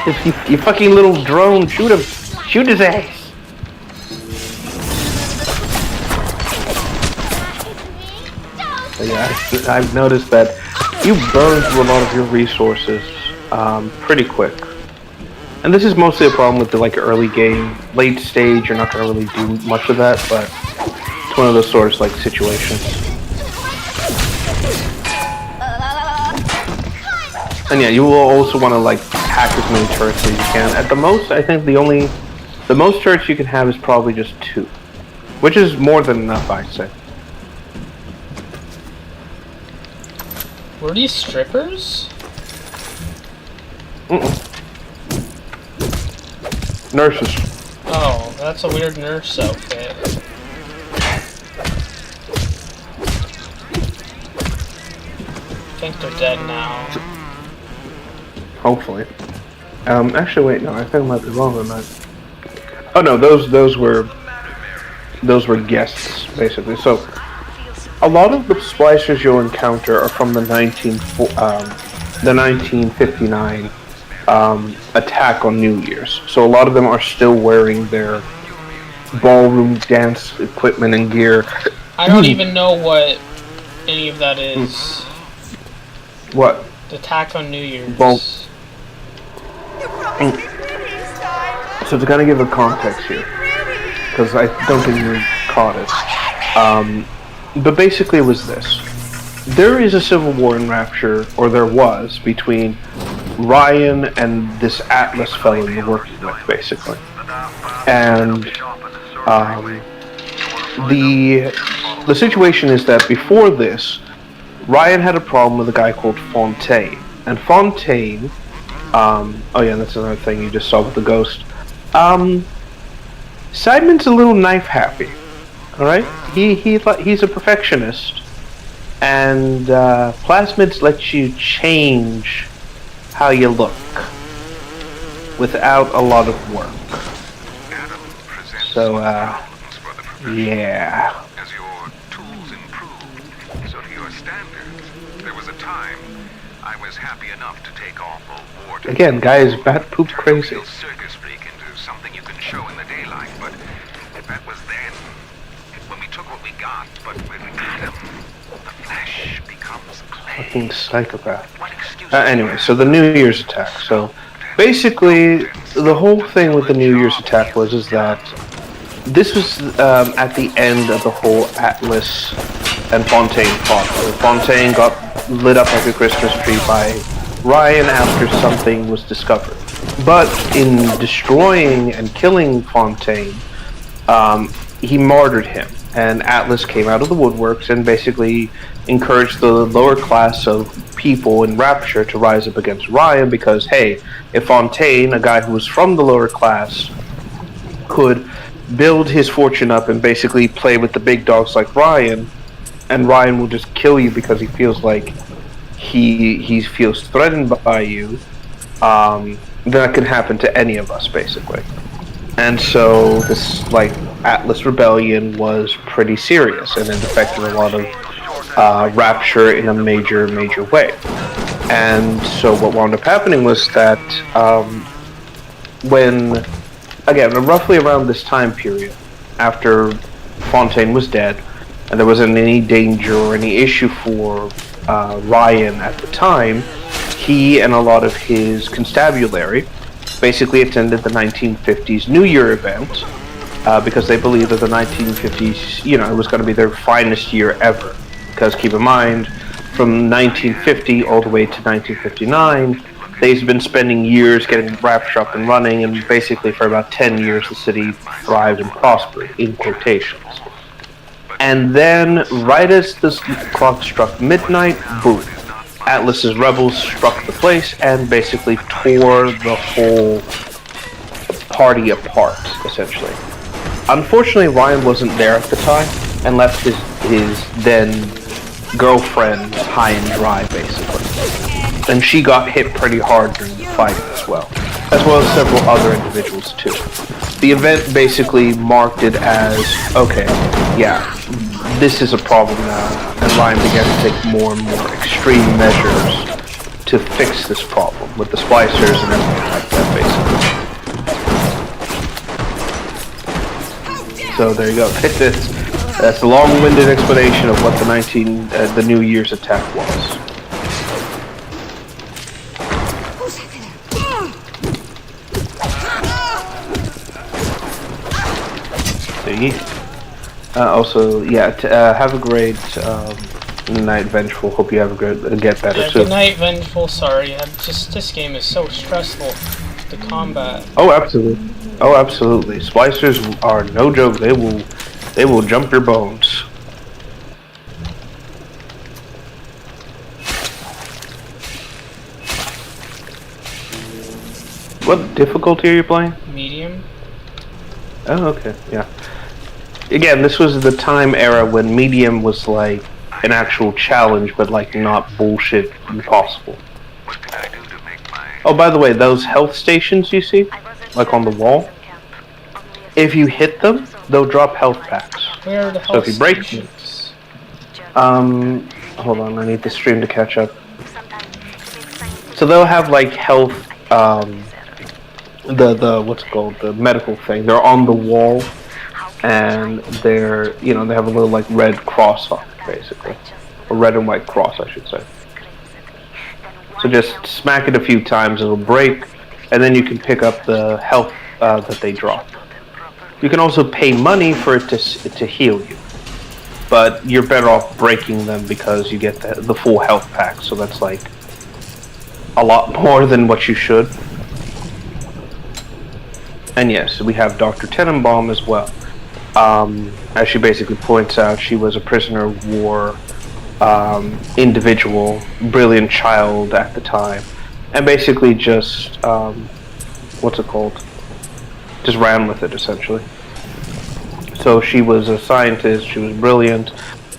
Get him! You fucking little drone, shoot him! Shoot his ass! So yeah, I've noticed that you burn through a lot of your resources pretty quick. And this is mostly a problem with the early game. Late stage, you're not going to really do much of that, but it's one of those sort of situations. And yeah, you will also want to hack as many turrets as you can. At the most, I think the most turrets you can have is probably just 2, which is more than enough, I'd say. Were these strippers? Nurses. Oh, that's a weird nurse outfit. I think they're dead now. Hopefully. Actually, wait, no, I think I might be wrong on that. Oh no, those were guests, basically. So, a lot of the splicers you'll encounter are from the 1959 attack on New Year's. So a lot of them are still wearing their ballroom dance equipment and gear. I don't even know what any of that is. What? The attack on New Year's. So So to kind of give a context here, because I don't think you caught it, but basically it was this. There is a civil war in Rapture, or there was, between Ryan and this Atlas fellow you're working with, basically. And the situation is that before this, Ryan had a problem with a guy called Fontaine. And Fontaine, oh yeah, that's another thing you just saw with the ghost. Sideman's a little knife happy, alright? He's a perfectionist. And plasmids let you change how you look without a lot of work. So, yeah. As your tools improved, so to your standards, there was a time I was happy enough to take off a war. Again, guy is bat poop crazy. Real circus freak into something you can show in the daylight, but that was then. When we took what we got, but with Adam, the flesh becomes clay. Fucking psychopath. Anyway, so the New Year's attack. So basically, the whole thing with the New Year's attack is that this was at the end of the whole Atlas and Fontaine plot. Fontaine got lit up like a Christmas tree by Ryan after something was discovered. But in destroying and killing Fontaine, he martyred him. And Atlas came out of the woodworks and basically encouraged the lower class of people in Rapture to rise up against Ryan because, hey, if Fontaine, a guy who was from the lower class, could build his fortune up and basically play with the big dogs like Ryan, and Ryan will just kill you because he feels like he feels threatened by you, that can happen to any of us, basically. And so this, like, Atlas Rebellion was pretty serious, and it affected a lot of Rapture in a major way. And so what wound up happening was that when, again, roughly around this time period, after Fontaine was dead, and there wasn't any danger or any issue for Ryan at the time, he and a lot of his constabulary basically attended the 1950s New Year event because they believed that the 1950s, you know, it was going to be their finest year ever. Because keep in mind, from 1950 all the way to 1959, they've been spending years getting Rapture up and running, and basically for about 10 years the city thrived and prospered, in quotations. And then, right as the clock struck midnight, boom, Atlas's rebels struck the place and basically tore the whole party apart, essentially. Unfortunately, Ryan wasn't there at the time and left his then girlfriend high and dry, basically. And she got hit pretty hard during the fight as well as several other individuals too. The event basically marked it as, okay, yeah, this is a problem now, and Ryan began to take more and more extreme measures to fix this problem with the splicers and everything like that, basically. So there you go. That's a long-winded explanation of what the New Year's attack was. See? Also, yeah, have a great night, Vengeful. Hope you have get better too. Good night, Vengeful. Sorry, this game is so stressful. The combat. Oh, absolutely. Oh, absolutely. Splicers are no joke. They will jump your bones. What difficulty are you playing? Medium. Oh, okay, yeah. Again, this was the time era when medium was like an actual challenge, but like not bullshit impossible. What can I do to make my... Oh, by the way, those health stations you see, like on the wall, if you hit them, they'll drop health packs. Where are the So if you break them, hold on, I need the stream to catch up. So they'll have like health, the what's it called, the medical thing. They're on the wall, and they're, you know, they have a little like red cross on it, basically, a red and white cross, I should say. So just smack it a few times, it'll break, and then you can pick up the health that they drop. You can also pay money for it to heal you, but you're better off breaking them because you get the full health pack. So that's like a lot more than what you should. And yes, we have Dr. Tenenbaum as well. As she basically points out, she was a prisoner of war individual, brilliant child at the time, and basically just what's it called? Just ran with it essentially. So she was a scientist, she was brilliant,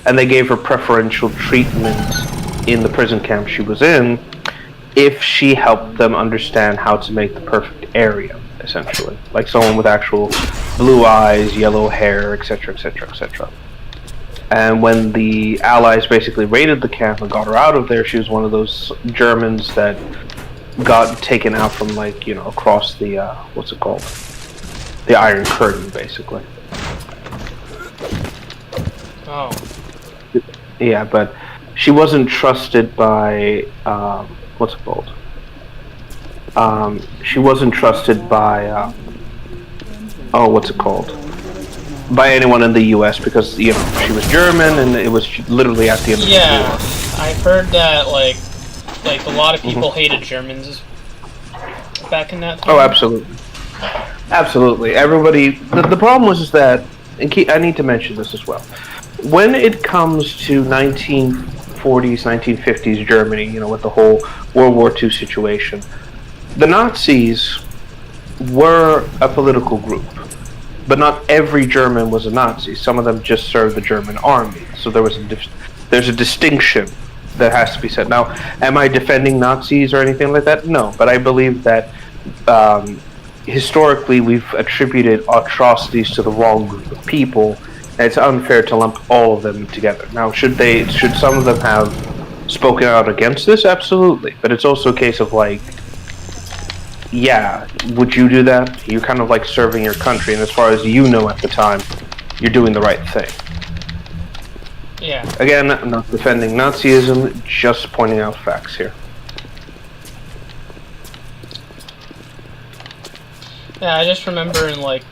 and they gave her preferential treatment in the prison camp she was in if she helped them understand how to make the perfect area, essentially. Like someone with actual blue eyes, yellow hair, etc., etc., etc. And when the Allies basically raided the camp and got her out of there, she was one of those Germans that got taken out from, like, you know, across the, what's it called? The Iron Curtain, basically. Oh. Yeah, but she wasn't trusted by, what's it called? She wasn't trusted by, oh, what's it called? By anyone in the U.S. because, you know, she was German and it was literally at the end of the war. Yeah, I've heard that, like a lot of people hated Germans back in that time. Oh, absolutely. Absolutely. Everybody, the problem was is that, and I need to mention this as well, when it comes to 1940s, 1950s Germany, you know, with the whole World War II situation, the Nazis were a political group, but not every German was a Nazi. Some of them just served the German army, so there's a distinction that has to be said. Now, am I defending Nazis or anything like that? No, but I believe that historically we've attributed atrocities to the wrong group of people, and it's unfair to lump all of them together. Now, should some of them have spoken out against this? Absolutely, but it's also a case of like, yeah, would you do that? You're kind of like serving your country, and as far as you know at the time, you're doing the right thing. Yeah. Again, I'm not defending Nazism, just pointing out facts here. Yeah, I just remember in like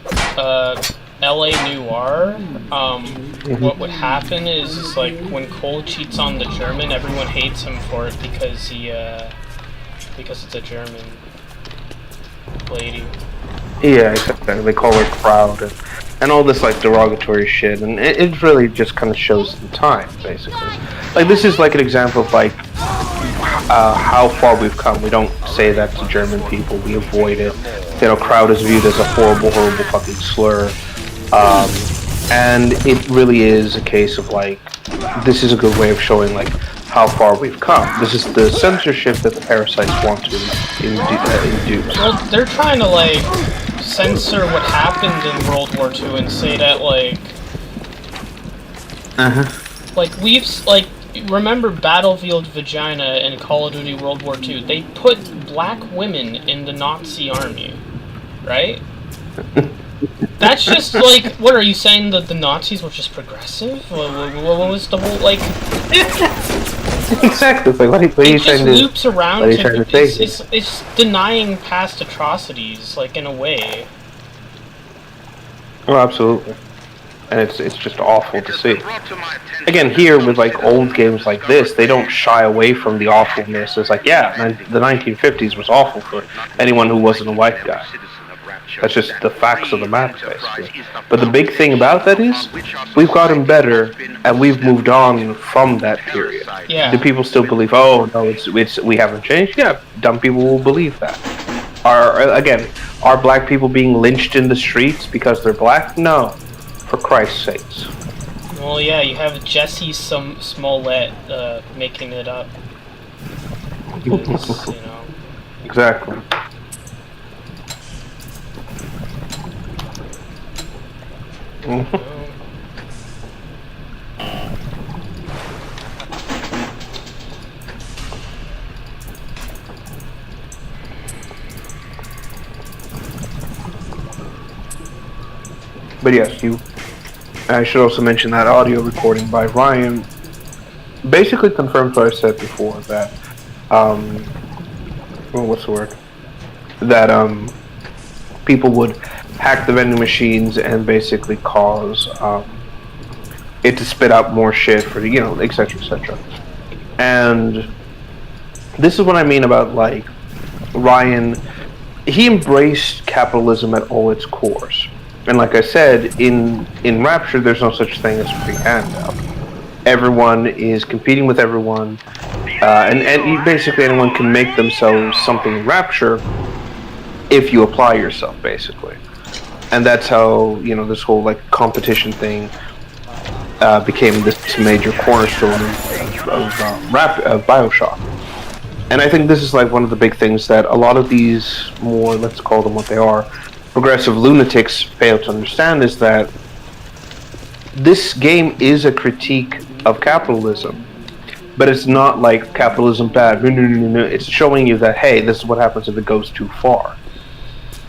LA Noire, what would happen is like when Cole cheats on the German, everyone hates him for it because because it's a German lady. Yeah, exactly. They call her proud and all this like derogatory shit, and it really just kind of shows the time, basically. Like this is like an example of like how far we've come. We don't say that to German people. We avoid it. You know, crowd is viewed as a horrible fucking slur, and it really is a case of like this is a good way of showing like how far we've come. This is the censorship that the parasites want to induce. Well, they're trying to like censor what happened in World War II and say that like remember Battlefield Vagina in Call of Duty World War II? They put black women in the Nazi army, right? That's just like, what are you saying, that the Nazis were just progressive? What was the whole, like... Exactly, like, what are you saying? It just loops around to it's denying past atrocities, like, in a way. Oh, absolutely. And it's just awful to see. Again, here with like old games like this, they don't shy away from the awfulness. It's like, yeah, the 1950s was awful for anyone who wasn't a white guy. That's just the facts of the matter, basically. But the big thing about that is, we've gotten better, and we've moved on from that period. Yeah. Do people still believe, oh, no, we haven't changed? Yeah, dumb people will believe that. Are black people being lynched in the streets because they're black? No. For Christ's sakes. Well, yeah, you have Jesse Smollett making it up. Because, you know. Exactly. But yes, I should also mention that audio recording by Ryan basically confirms what I said before, that what's the word? That people would hack the vending machines and basically cause it to spit out more shit for, you know, etc., etc. And this is what I mean about, like, Ryan. He embraced capitalism at all its cores. And like I said, in Rapture, there's no such thing as free handout. Everyone is competing with everyone, and basically anyone can make themselves something in Rapture if you apply yourself, basically. And that's how, you know, this whole, like, competition thing became this major cornerstone of Bioshock. And I think this is, like, one of the big things that a lot of these more, let's call them what they are, progressive lunatics fail to understand, is that this game is a critique of capitalism. But it's not like capitalism bad. No. It's showing you that, hey, this is what happens if it goes too far.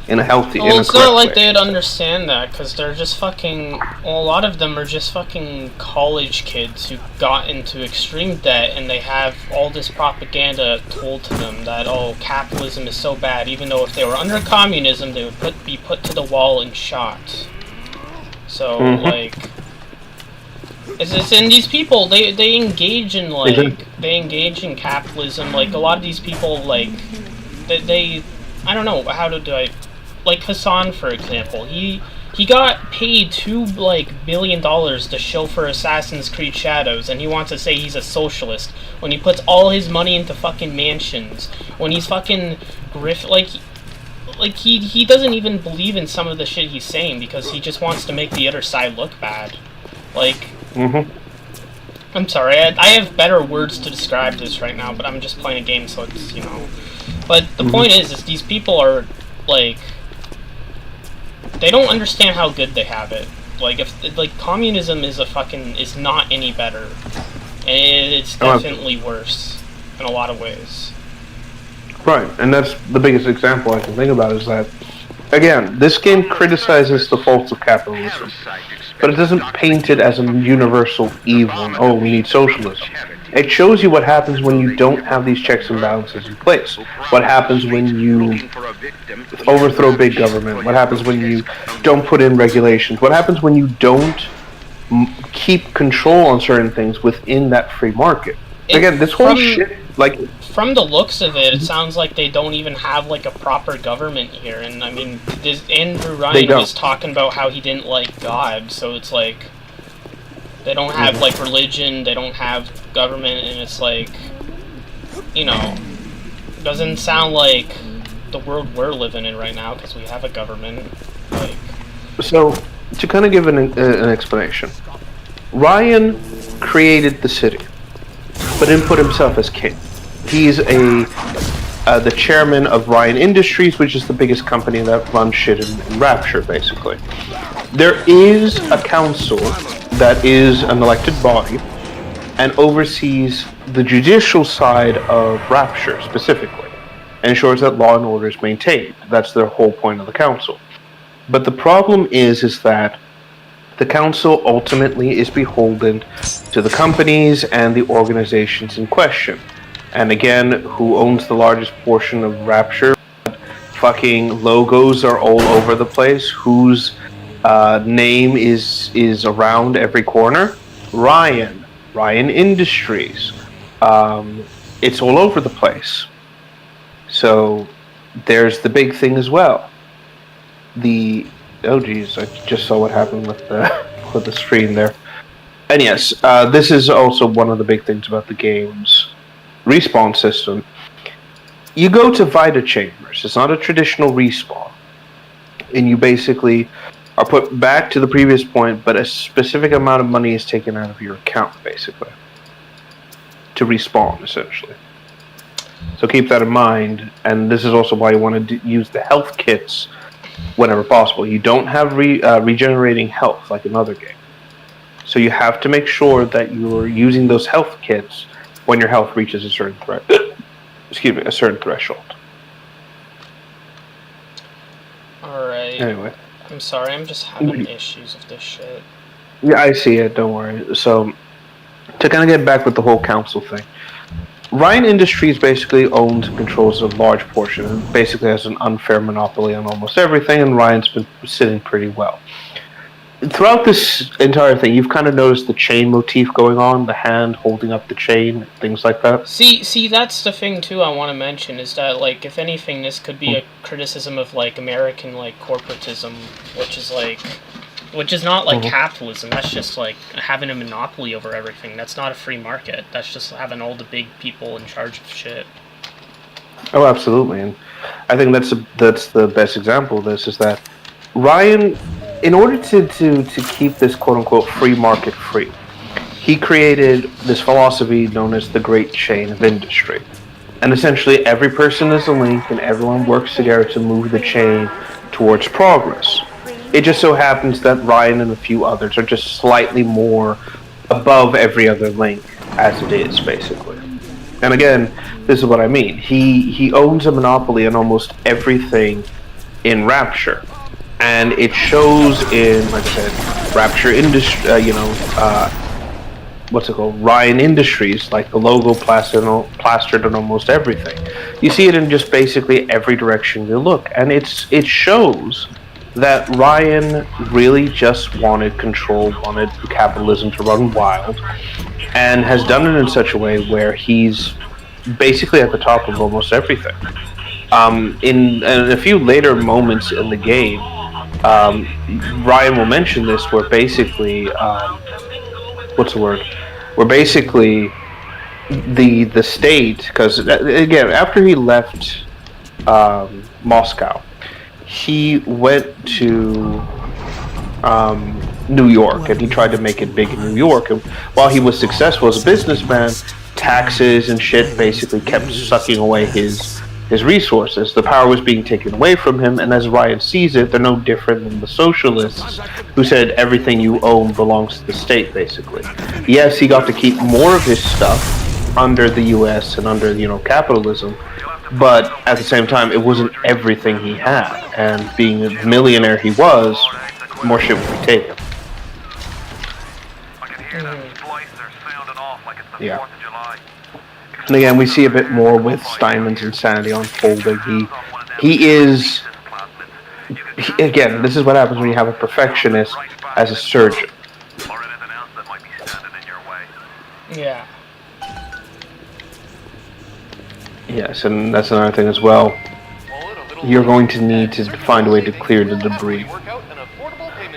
In a healthy, well, it's not like way. they'd understand that, because they're just fucking... Well, a lot of them are just fucking college kids who got into extreme debt, and they have all this propaganda told to them that, oh, capitalism is so bad, even though if they were under communism, they would be put to the wall and shot. So, like... And these people, they engage in, like... They engage in capitalism, like, a lot of these people, like... They I don't know, how do I... Like Hassan, for example, he got paid $2 billion to show for Assassin's Creed Shadows, and he wants to say he's a socialist when he puts all his money into fucking mansions, when he's fucking he doesn't even believe in some of the shit he's saying because he just wants to make the other side look bad. Like, I'm sorry, I have better words to describe this right now, but I'm just playing a game, so it's, you know. But the point is these people are, like, they don't understand how good they have it. Like, if, like, communism is not any better. And it's definitely worse in a lot of ways. Right, and that's the biggest example I can think about, is that, again, this game criticizes the faults of capitalism, but it doesn't paint it as a universal evil, and, oh, we need socialism. It shows you what happens when you don't have these checks and balances in place. What happens when you overthrow big government. What happens when you don't put in regulations. What happens when you don't keep control on certain things within that free market. Again, this whole shit, like... From the looks of it, it sounds like they don't even have, like, a proper government here. And, I mean, Andrew Ryan was talking about how he didn't like God, so it's like... They don't have, like, religion, they don't have government, and it's like, you know, doesn't sound like the world we're living in right now, because we have a government, like... So, to kind of give an explanation, Ryan created the city, but didn't put himself as king. He's the chairman of Ryan Industries, which is the biggest company that runs shit in Rapture, basically. There is a council that is an elected body and oversees the judicial side of Rapture specifically, and ensures that law and order is maintained. That's the whole point of the council. But the problem is that the council ultimately is beholden to the companies and the organizations in question. And again, who owns the largest portion of Rapture? Fucking logos are all over the place. Whose name is around every corner? Ryan Industries. It's all over the place. So there's the big thing as well. Oh geez, I just saw what happened with the stream there. And yes, this is also one of the big things about the game's respawn system. You go to Vita Chambers. It's not a traditional respawn, and you basically are put back to the previous point, but a specific amount of money is taken out of your account, basically, to respawn, essentially. So keep that in mind, and this is also why you want to use the health kits whenever possible. You don't have regenerating health like another game, so you have to make sure that you're using those health kits when your health reaches a certain certain threshold. Alright. Anyway. I'm sorry, I'm just having issues with this shit. Yeah, I see it, don't worry. So, to kind of get back with the whole council thing, Ryan Industries basically owns and controls a large portion and basically has an unfair monopoly on almost everything, and Ryan's been sitting pretty well. Throughout this entire thing, you've kind of noticed the chain motif going on, the hand holding up the chain, things like that. See, that's the thing too I want to mention, is that, like, if anything, this could be a criticism of, like, American, like, corporatism, which is not, like, capitalism. That's just, like, having a monopoly over everything. That's not a free market. That's just having all the big people in charge of shit. Oh, absolutely, and I think that's the best example of this, is that Ryan, in order to keep this quote-unquote free market free, he created this philosophy known as the Great Chain of Industry. And essentially every person is a link and everyone works together to move the chain towards progress. It just so happens that Ryan and a few others are just slightly more above every other link as it is, basically. And again, this is what I mean. He owns a monopoly on almost everything in Rapture. And it shows in, like I said, Rapture Industry, what's it called? Ryan Industries, like the logo plastered on almost everything. You see it in just basically every direction you look. And it shows that Ryan really just wanted control, wanted capitalism to run wild, and has done it in such a way where he's basically at the top of almost everything. In a few later moments in the game, Ryan will mention this, where basically, where basically the state, because again, after he left Moscow, he went to New York, and he tried to make it big in New York. And while he was successful as a businessman, taxes and shit basically kept sucking away his resources. The power was being taken away from him, and as Ryan sees it, they're no different than the socialists who said everything you own belongs to the state, basically. Yes, he got to keep more of his stuff under the US and under, capitalism, but at the same time, it wasn't everything he had, and being a millionaire he was, more shit would be taken. Yeah. And again, we see a bit more with Steinman's insanity unfolding. Again, this is what happens when you have a perfectionist as a surgeon. Yeah. Yes, and that's another thing as well. You're going to need to find a way to clear the debris.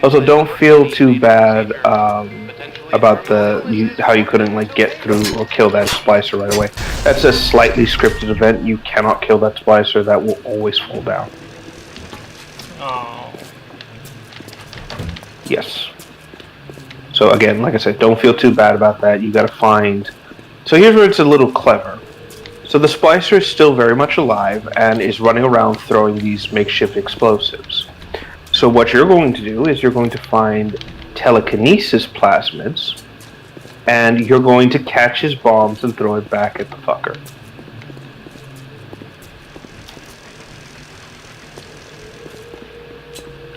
Also, don't feel too bad about how you couldn't get through or kill that splicer right away. That's a slightly scripted event. You cannot kill that splicer. That will always fall down. Oh. Yes. So again, like I said, don't feel too bad about that. You gotta find... So here's where it's a little clever. So the splicer is still very much alive and is running around throwing these makeshift explosives. So what you're going to do is you're going to find telekinesis plasmids, and you're going to catch his bombs and throw it back at the fucker.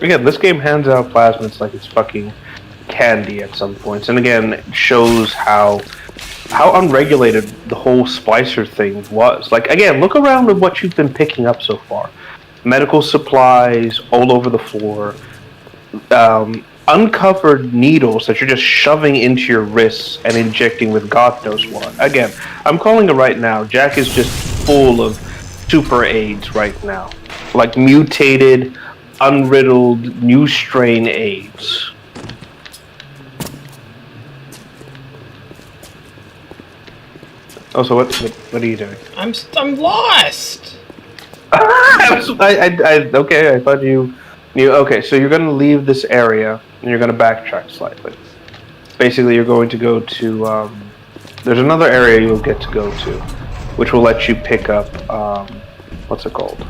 Again, this game hands out plasmids like it's fucking candy at some points, and again, it shows how unregulated the whole splicer thing was. Like, again, look around at what you've been picking up so far. Medical supplies all over the floor, uncovered needles that you're just shoving into your wrists and injecting with God knows what. Again, I'm calling it right now. Jack is just full of super AIDS right now. Like mutated, unriddled, new strain AIDS. Oh, so what are you doing? I'm lost. Okay, I thought you knew. Okay, so you're going to leave this area and you're going to backtrack slightly. Basically, you're going to go to. There's another area you'll get to go to, which will let you pick up. What's it called?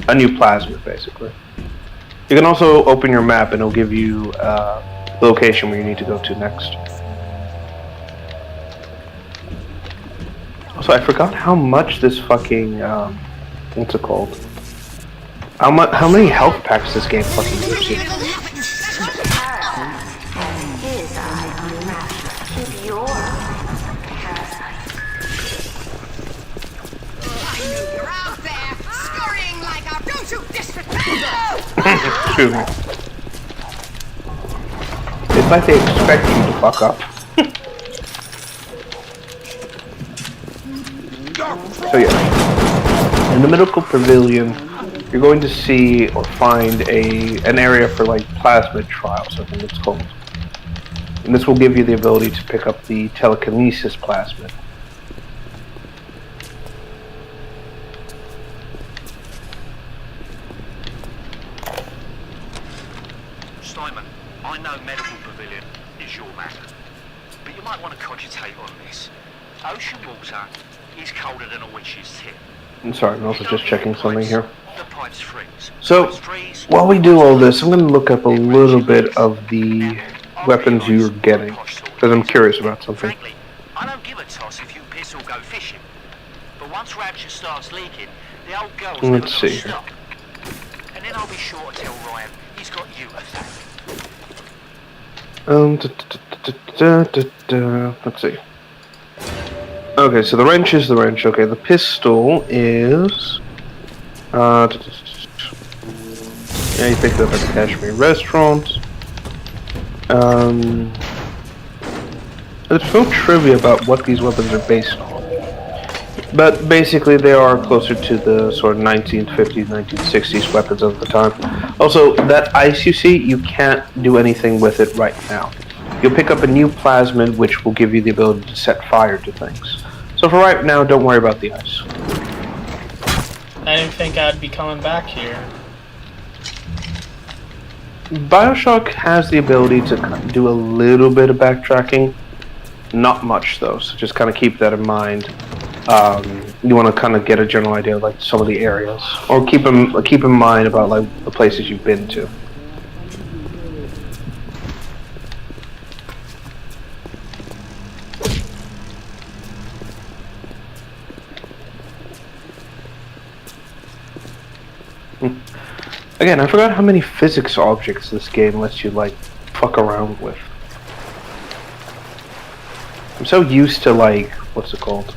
A new plasmid, basically. You can also open your map and it'll give you the location where you need to go to next. So I forgot how much this fucking what's it called? How many health packs this game fucking gives you? Excuse me. It's like they expect you to fuck up. So yeah, in the medical pavilion, you're going to see or find an area for like plasmid trials, I think it's called. And this will give you the ability to pick up the telekinesis plasmid. Simon, I know medical pavilion is your matter, but you might want to cogitate on this. Ocean water is colder than a witch's tip. I'm sorry, I'm also just checking something here. The pipes freeze. So, while we do all this, I'm going to look up a little bit of the weapons you're getting, because I'm curious about something. Frankly, I don't give a toss if you piss or go fishing. But once Rapture starts leaking, the old girl's never Let's gonna see. stop. And then I'll be sure to tell Ryan he's got you to thank. Let's see. Okay, so the wrench is the wrench. Okay, the pistol is... yeah, you picked it up at the Kashmir restaurant. There's no trivia about what these weapons are based on. But basically they are closer to the sort of 1950s, 1960s weapons of the time. Also, that ice you see, you can't do anything with it right now. You'll pick up a new plasmid which will give you the ability to set fire to things. So for right now, don't worry about the ice. I didn't think I'd be coming back here. BioShock has the ability to do a little bit of backtracking. Not much though, so just kind of keep that in mind. You want to kind of get a general idea of like some of the areas, or keep in mind about like the places you've been to. Again, I forgot how many physics objects this game lets you like fuck around with. I'm so used to like, what's it called?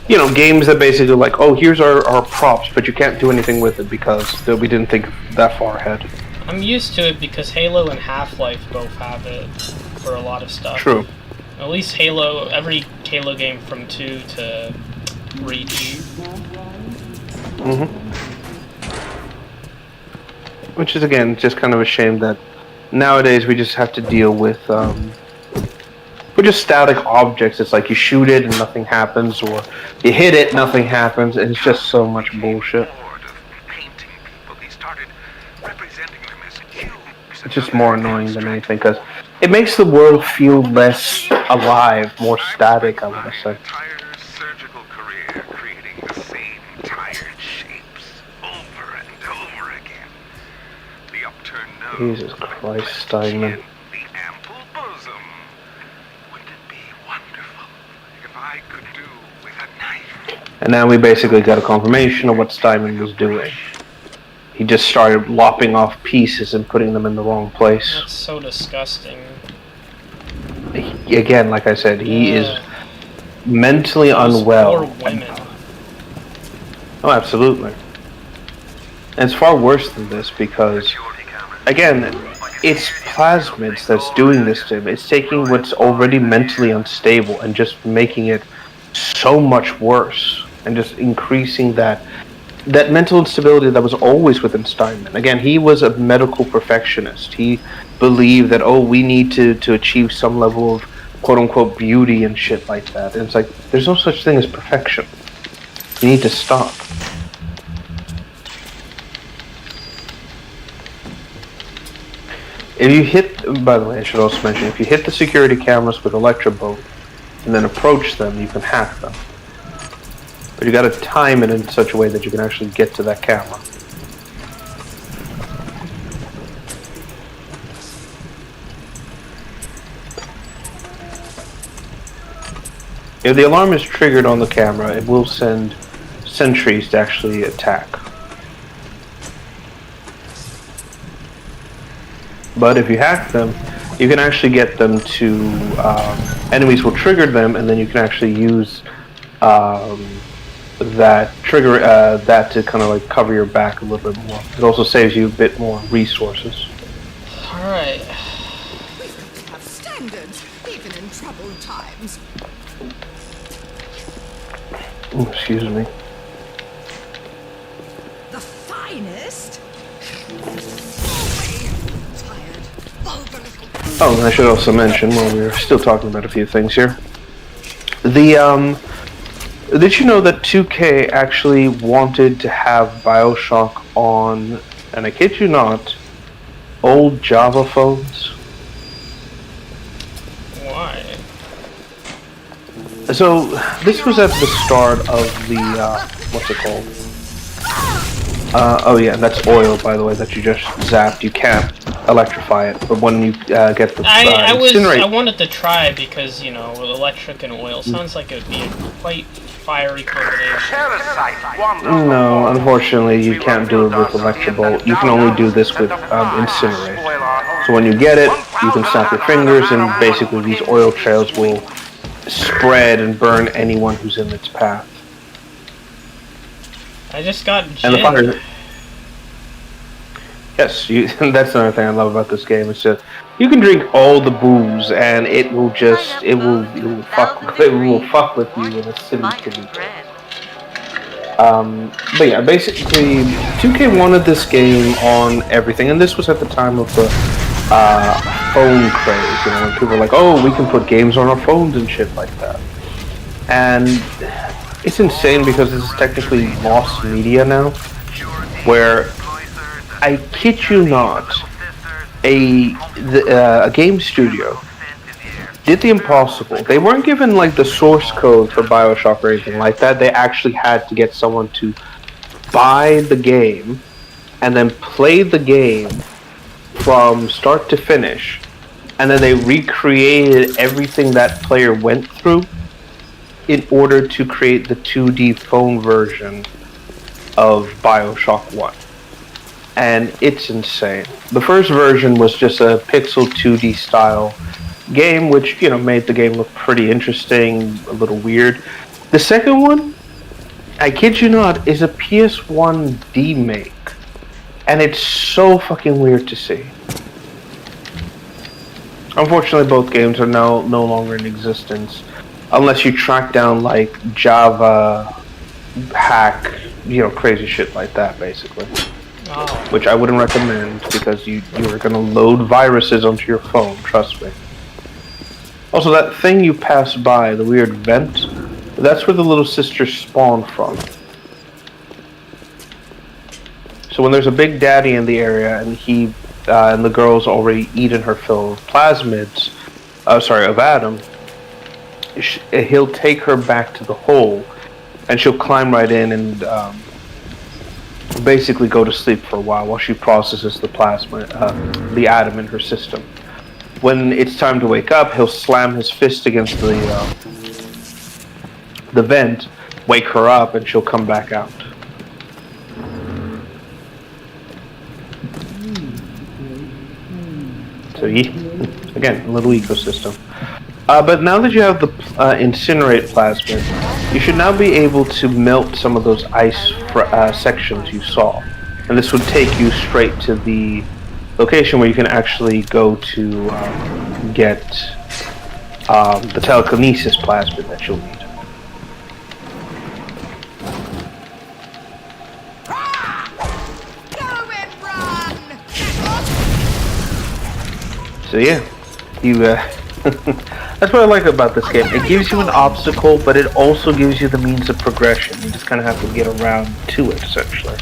You know, games that basically like, oh, here's our props, but you can't do anything with it because we didn't think that far ahead. I'm used to it because Halo and Half-Life both have it for a lot of stuff. True. At least Halo, every Halo game from 2 to Reach. Which is, again, just kind of a shame that nowadays we just have to deal with just static objects. It's like you shoot it and nothing happens, or you hit it, nothing happens, and it's just so much bullshit. It's just more annoying than anything, because it makes the world feel less alive, more static, I want to say. Surgical career creating the same tired shapes over and over again. The upturned nose, Jesus Christ, Steinman. the ample bosom. Wouldn't it be wonderful if I could do with a knife? And now we basically got a confirmation of what Steinman was doing. He just started lopping off pieces and putting them in the wrong place. That's so disgusting. Again, like I said, he is mentally unwell. Poor women. Oh, absolutely. And it's far worse than this because, again, it's plasmids that's doing this to him. It's taking what's already mentally unstable and just making it so much worse, and just increasing that mental instability that was always within Steinman. Again, he was a medical perfectionist. He believed that, oh, we need to achieve some level of quote-unquote beauty and shit like that. And it's like, there's no such thing as perfection. You need to stop. If you hit, by the way, I should also mention, if you hit the security cameras with Electrobolt and then approach them, you can hack them. But you gotta time it in such a way that you can actually get to that camera. If the alarm is triggered on the camera, it will send sentries to actually attack. But if you hack them, you can actually get them to, enemies will trigger them, and then you can actually use that trigger that to kind of like cover your back a little bit more. It also saves you a bit more resources. Alright. We've got to have standards, even in troubled times. Ooh, excuse me. The finest? Tired, vulgar little... Oh, and I should also mention, while we're still talking about a few things here, did you know that 2K actually wanted to have BioShock on, and I kid you not, old Java phones? Why? So, this was at the start of the, what's it called? Oh yeah, that's oil, by the way, that you just zapped. You can't electrify it, but when you get the I incinerate... wanted to try because, you know, electric and oil sounds like it would be a quite fiery combination. No, unfortunately, you can't do it with Electrobolt. You can only do this with Incinerate. So when you get it, you can snap your fingers, and basically these oil trails will spread and burn anyone who's in its path. I just got gin. And the fire... Yes, that's another thing I love about this game. It's just you can drink all the booze, and it will just it will fuck with you in a silly. But yeah, basically, 2K wanted this game on everything, and this was at the time of the phone craze. You know, when people were like, "Oh, we can put games on our phones and shit like that," and it's insane because this is technically lost media now, where. I kid you not, a game studio did the impossible. They weren't given like the source code for BioShock or anything like that. They actually had to get someone to buy the game and then play the game from start to finish, and then they recreated everything that player went through in order to create the 2D phone version of BioShock 1. And it's insane. The first version was just a pixel 2D style game, which, you know, made the game look pretty interesting, a little weird. The second one, I kid you not, is a PS1 demake. And it's so fucking weird to see. Unfortunately, both games are now no longer in existence. Unless you track down, like, Java hack, you know, crazy shit like that, basically. Oh. Which I wouldn't recommend because you are going to load viruses onto your phone, trust me. Also, that thing you pass by, the weird vent, that's where the little sisters spawn from. So when there's a big daddy in the area and he and the girl's already eaten her fill of plasmids, of Adam, he'll take her back to the hole and she'll climb right in and basically go to sleep for a while she processes the plasma, the atom in her system. When it's time to wake up, he'll slam his fist against the vent, wake her up, and she'll come back out. So again, a little ecosystem. But now that you have the incinerate plasmid, you should now be able to melt some of those ice sections you saw. And this would take you straight to the location where you can actually go to get the telekinesis plasmid that you'll need. So yeah, you that's what I like about this game. It gives you an obstacle, but it also gives you the means of progression. You just kind of have to get around to it, essentially.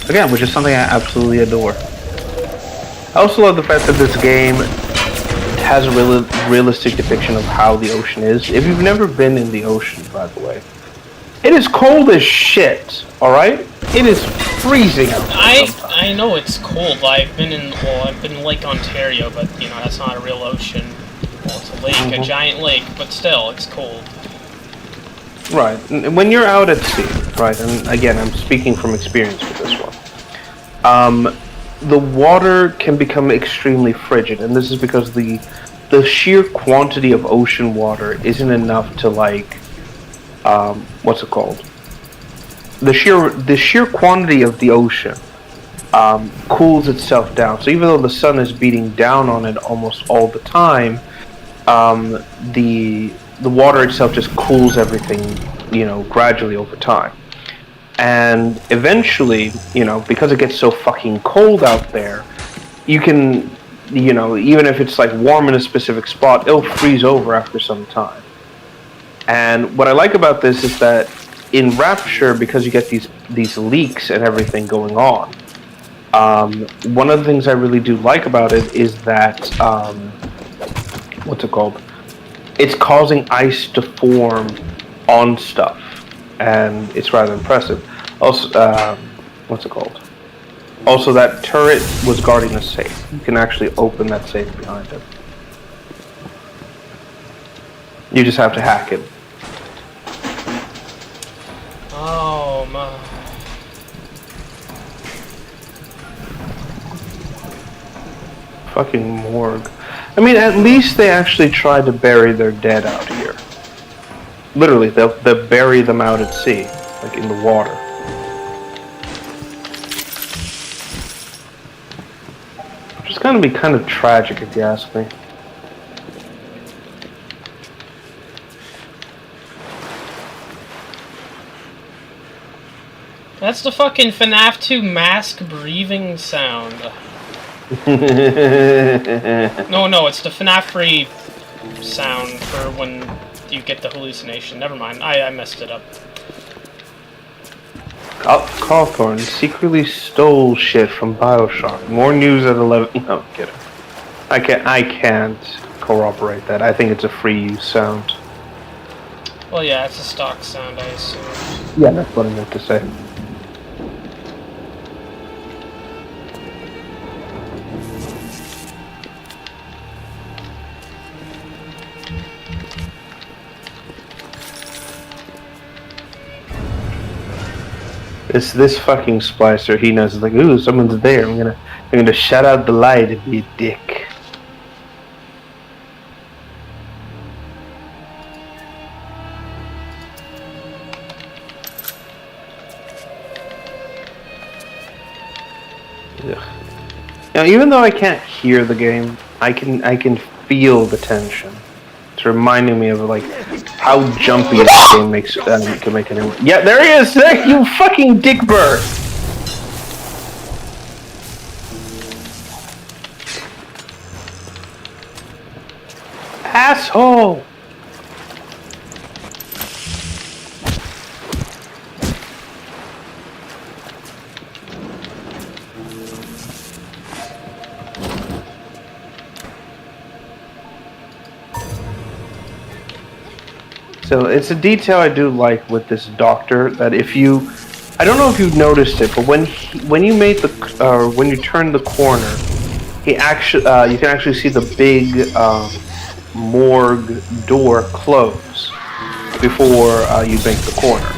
Again, which is something I absolutely adore. I also love the fact that this game has a realistic depiction of how the ocean is. If you've never been in the ocean, by the way, it is cold as shit, alright? It is freezing out there. I know it's cold. I've been in Lake Ontario, but, you know, that's not a real ocean. Well, it's a lake, a giant lake, but still, it's cold. Right. When you're out at sea, right, and again, I'm speaking from experience with this one, the water can become extremely frigid, and this is because the sheer quantity of ocean water isn't enough to, like, what's it called? The sheer quantity of the ocean cools itself down. So even though the sun is beating down on it almost all the time, the water itself just cools everything, gradually over time. And eventually, because it gets so fucking cold out there, you can, even if it's like warm in a specific spot, it'll freeze over after some time. And what I like about this is that in Rapture, because you get these leaks and everything going on, one of the things I really do like about it is that, what's it called? It's causing ice to form on stuff, and it's rather impressive. Also, what's it called? Also, that turret was guarding a safe. You can actually open that safe behind it. You just have to hack it. Oh my. Fucking morgue. I mean, at least they actually tried to bury their dead out here. Literally, they'll bury them out at sea, like in the water. Which is gonna be kind of tragic if you ask me. That's the fucking FNAF 2 mask breathing sound. No, it's the FNAF 3 sound for when you get the hallucination. Never mind, I messed it up. Cawthorn secretly stole shit from Bioshock. More news at 11. No, I'm kidding. I can't corroborate that. I think it's a free use sound. Well, yeah, it's a stock sound, I assume. Yeah, that's what I meant to say. This fucking splicer, he knows, like, ooh, someone's there. I'm gonna shut out the light and be a dick. Ugh. Now, even though I can't hear the game, I can feel the tension. It's reminding me of like how jumpy this game makes can make anyone. Yeah, there he is! There, you fucking dick bird! Asshole! So it's a detail I do like with this doctor that if you, I don't know if you've noticed it, but when you made the when you turned the corner, he actually you can actually see the big morgue door close before you make the corner,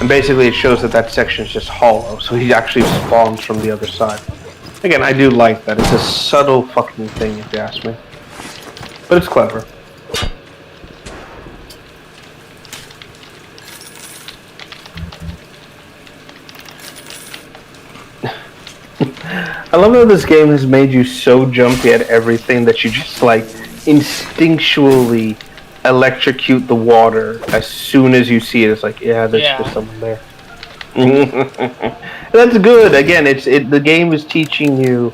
and basically it shows that section is just hollow. So he actually spawns from the other side. Again, I do like that. It's a subtle fucking thing if you ask me, but it's clever. I love how this game has made you so jumpy at everything that you just like instinctually electrocute the water as soon as you see it. It's like, yeah, there's someone there. That's good. Again, the game is teaching you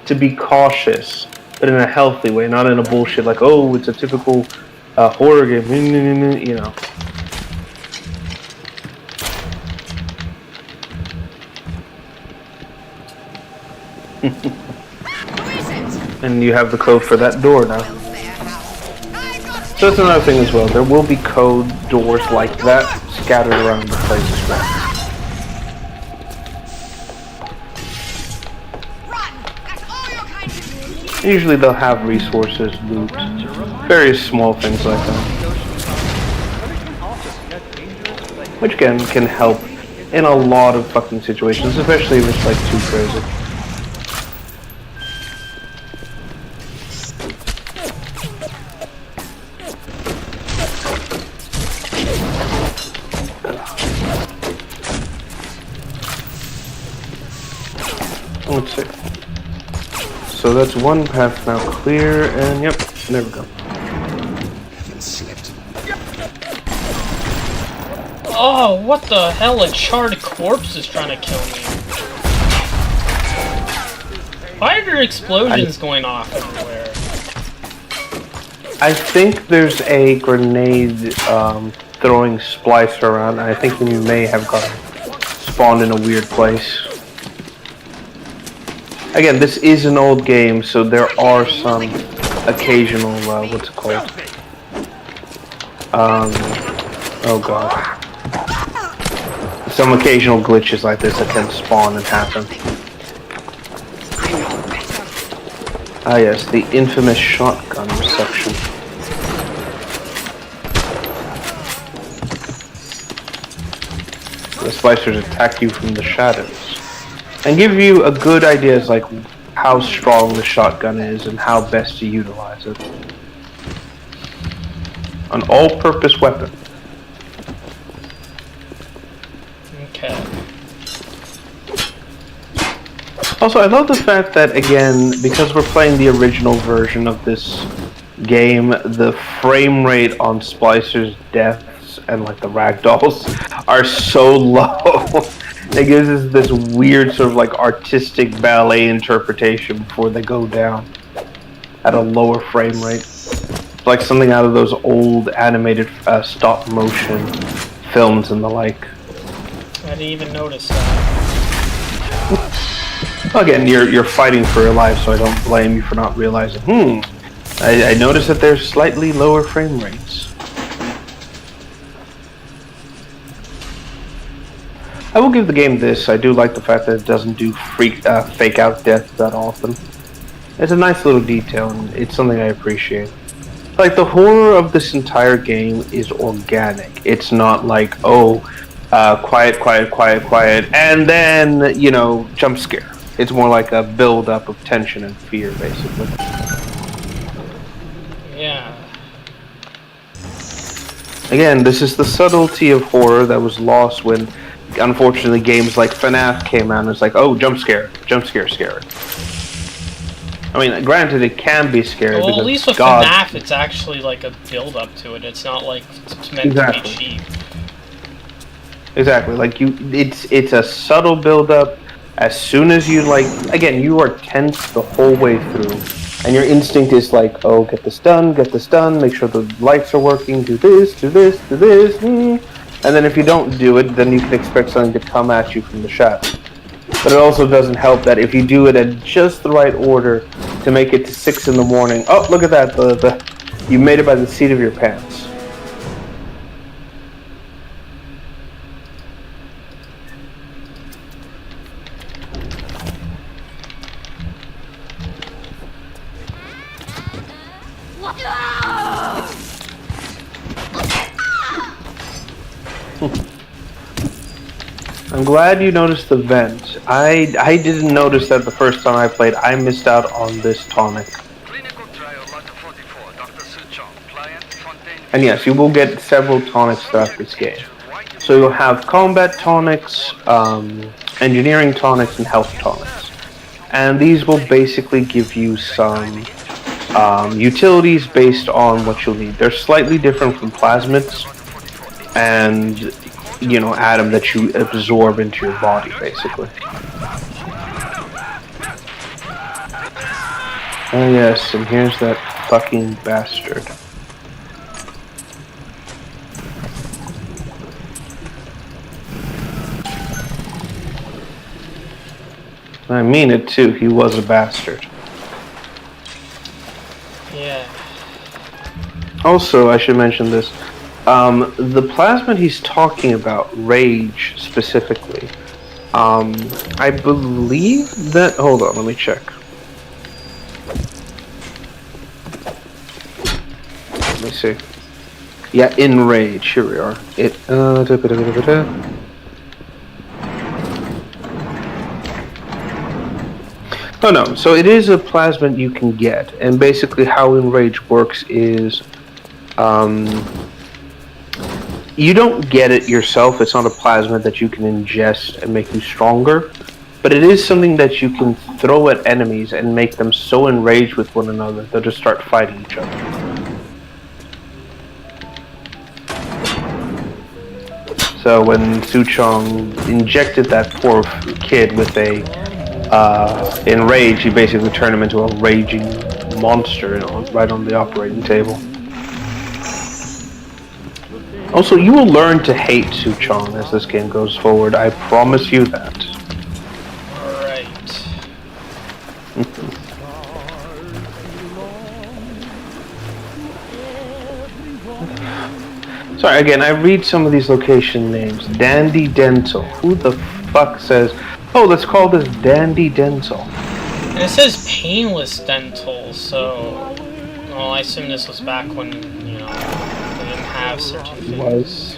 to be cautious, but in a healthy way, not in a bullshit like, oh, it's a typical horror game, you know. And you have the code for that door now. So that's another thing as well. There will be code doors like that scattered around the place as well. Usually they'll have resources, loot, various small things like that. Which again can help in a lot of fucking situations, especially if it's like too crazy. let's see. So that's one path now clear, and yep, there we go. Oh, what the hell? A charred corpse is trying to kill me. Why are there explosions going off everywhere? I think there's a grenade throwing splicer around. I think we may have gotten spawned in a weird place. Again, this is an old game, so there are some occasional, what's it called? Oh god. Some occasional glitches like this that can spawn and happen. Ah yes, the infamous shotgun section. The splicers attack you from the shadows and give you a good idea as like how strong the shotgun is and how best to utilize it. An all-purpose weapon. Okay. Also, I love the fact that, again, because we're playing the original version of this game, the frame rate on Splicer's deaths and like the ragdolls are so low. It gives us this weird sort of like artistic ballet interpretation before they go down at a lower frame rate. It's like something out of those old animated stop motion films and the like. I didn't even notice that. Again, you're fighting for your life, so I don't blame you for not realizing. I noticed that there's slightly lower frame rates. I will give the game this. I do like the fact that it doesn't do fake out death that often. It's a nice little detail, and it's something I appreciate. Like, the horror of this entire game is organic. It's not like, quiet, and then, you know, jump scare. It's more like a build-up of tension and fear, basically. Yeah. Again, this is the subtlety of horror that was lost when, unfortunately, games like FNAF came out and it's like, oh, jump scare, scary. I mean, granted, it can be scary. Well, because at least with FNAF, it's actually like a build-up to it. It's not like it's meant to be cheap. Exactly. Like it's a subtle build-up. As soon as you again, you are tense the whole way through, and your instinct is like, oh, get this done, make sure the lights are working, do this, and then if you don't do it, then you can expect something to come at you from the shadow. But it also doesn't help that if you do it in just the right order to make it to 6 in the morning, oh, look at that, you made it by the seat of your pants. I'm glad you noticed the vent. I didn't notice that the first time I played. I missed out on this tonic. And yes, you will get several tonics throughout this game. So you'll have combat tonics, engineering tonics, and health tonics. And these will basically give you some utilities based on what you'll need. They're slightly different from plasmids and, you know, Adam that you absorb into your body, basically. Oh yes, and here's that fucking bastard. I mean it too, he was a bastard. Yeah. Also, I should mention this. The plasmid he's talking about, Rage specifically, I believe that... Hold on, let me check. Let me see. Yeah, in Rage, here we are. Oh no, so it is a plasmid you can get, and basically how Enrage works is, you don't get it yourself. It's not a plasmid that you can ingest and make you stronger. but it is something that you can throw at enemies and make them so enraged with one another they'll just start fighting each other. So when Suchong injected that poor kid with a enrage, he basically turned him into a raging monster right on the operating table. Also, you will learn to hate Suchong as this game goes forward. I promise you that. Right. Sorry, again, I read some of these location names. Dandy Dental. Who the fuck says, oh, let's call this Dandy Dental? And it says painless dental, so... Well, I assume this was back when, you know, they didn't have certificates. It was.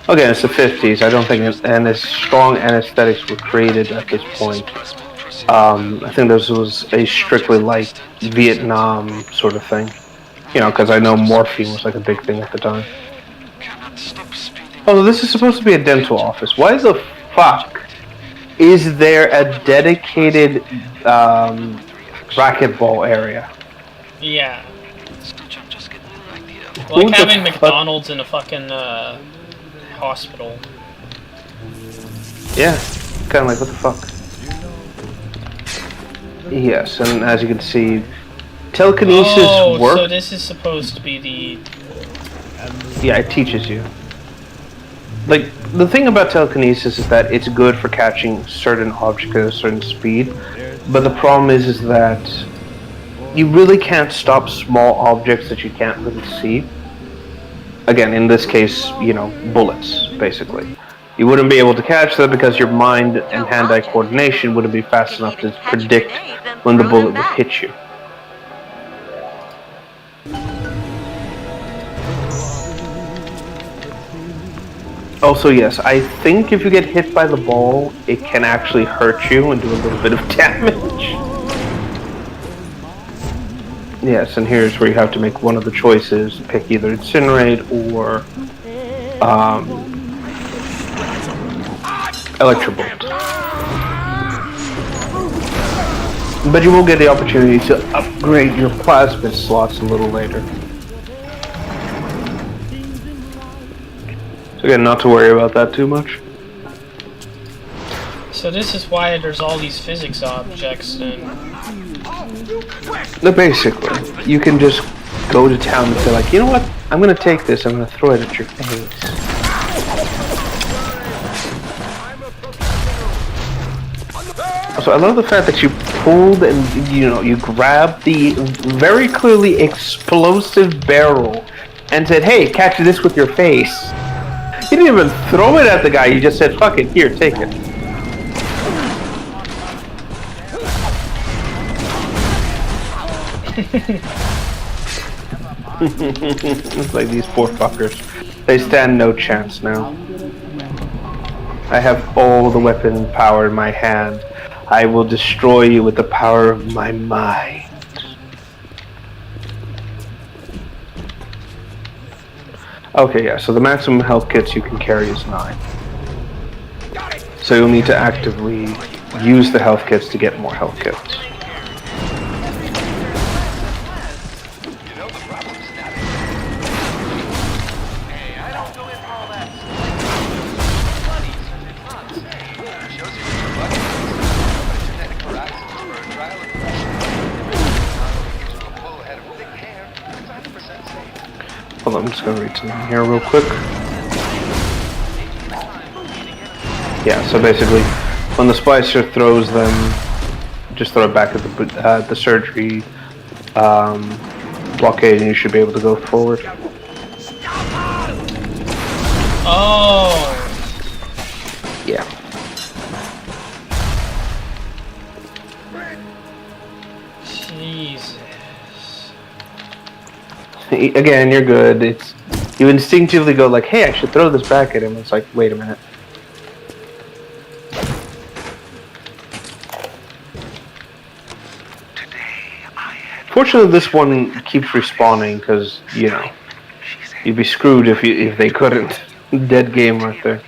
Again, it's the 50s. I don't think as strong anesthetics were created at this point. I think this was a strictly like Vietnam sort of thing. You know, because I know morphine was like a big thing at the time. Oh, this is supposed to be a dental office. Why the fuck is there a dedicated racquetball area? Yeah. Like having McDonald's in a fucking hospital. Yeah, kind of like, what the fuck? Yes, and as you can see, telekinesis works. So this is supposed to be the... Yeah, it teaches you. Like, the thing about telekinesis is that it's good for catching certain objects at a certain speed, but the problem is that you really can't stop small objects that you can't really see. Again, in this case, you know, bullets, basically. You wouldn't be able to catch them because your mind and hand-eye coordination wouldn't be fast enough to predict when the bullet would hit you. Also, yes, I think if you get hit by the ball, it can actually hurt you and do a little bit of damage. Yes, and here's where you have to make one of the choices. Pick either Incinerate or Electrobolt. But you will get the opportunity to upgrade your plasmid slots a little later. So again, not to worry about that too much. So this is why there's all these physics objects then. No, basically, you can just go to town and say like, you know what, I'm gonna take this, I'm gonna throw it at your face. So I love the fact that you pulled and, you know, you grabbed the very clearly explosive barrel and said, hey, catch this with your face. You didn't even throw it at the guy, you just said, fuck it, here, take it. It's like these poor fuckers. They stand no chance now. I have all the weapon power in my hand. I will destroy you with the power of my mind. Okay, yeah, so the maximum health kits you can carry is 9. So you'll need to actively use the health kits to get more health kits. Hold on, I'm just gonna read something here real quick. Yeah, so basically, when the splicer throws them, just throw it back at the surgery blockade, and you should be able to go forward. Oh. Yeah. Jesus. Again, you're good. It's you instinctively go like, "Hey, I should throw this back at him." It's like, wait a minute. Fortunately, this one keeps respawning because you know you'd be screwed if they couldn't. Dead game right there.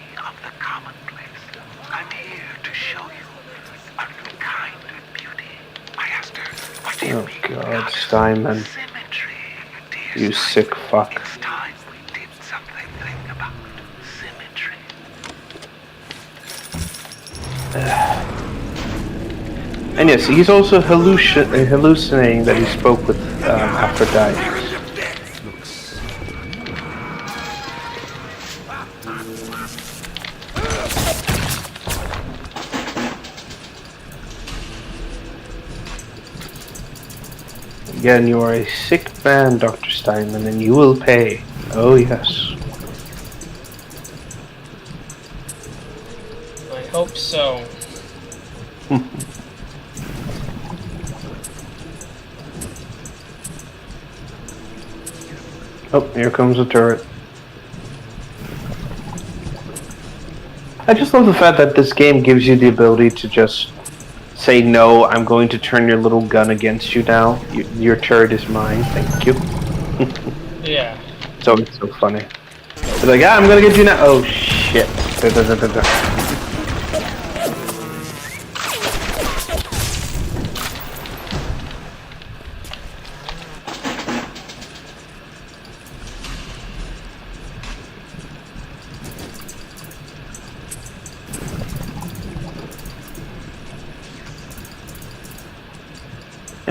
Oh god, Steinman. You sick fuck. It's time we did something about symmetry. And yes, he's also hallucinating that he spoke with Aphrodite. Again, you are a sick man, Dr. Steinman, and you will pay. Oh, yes. I hope so. Oh, here comes the turret. I just love the fact that this game gives you the ability to just say, no, I'm going to turn your little gun against you now. Your turret is mine, thank you. Yeah. So it's so funny. It's like, I'm gonna get you now. Oh, shit.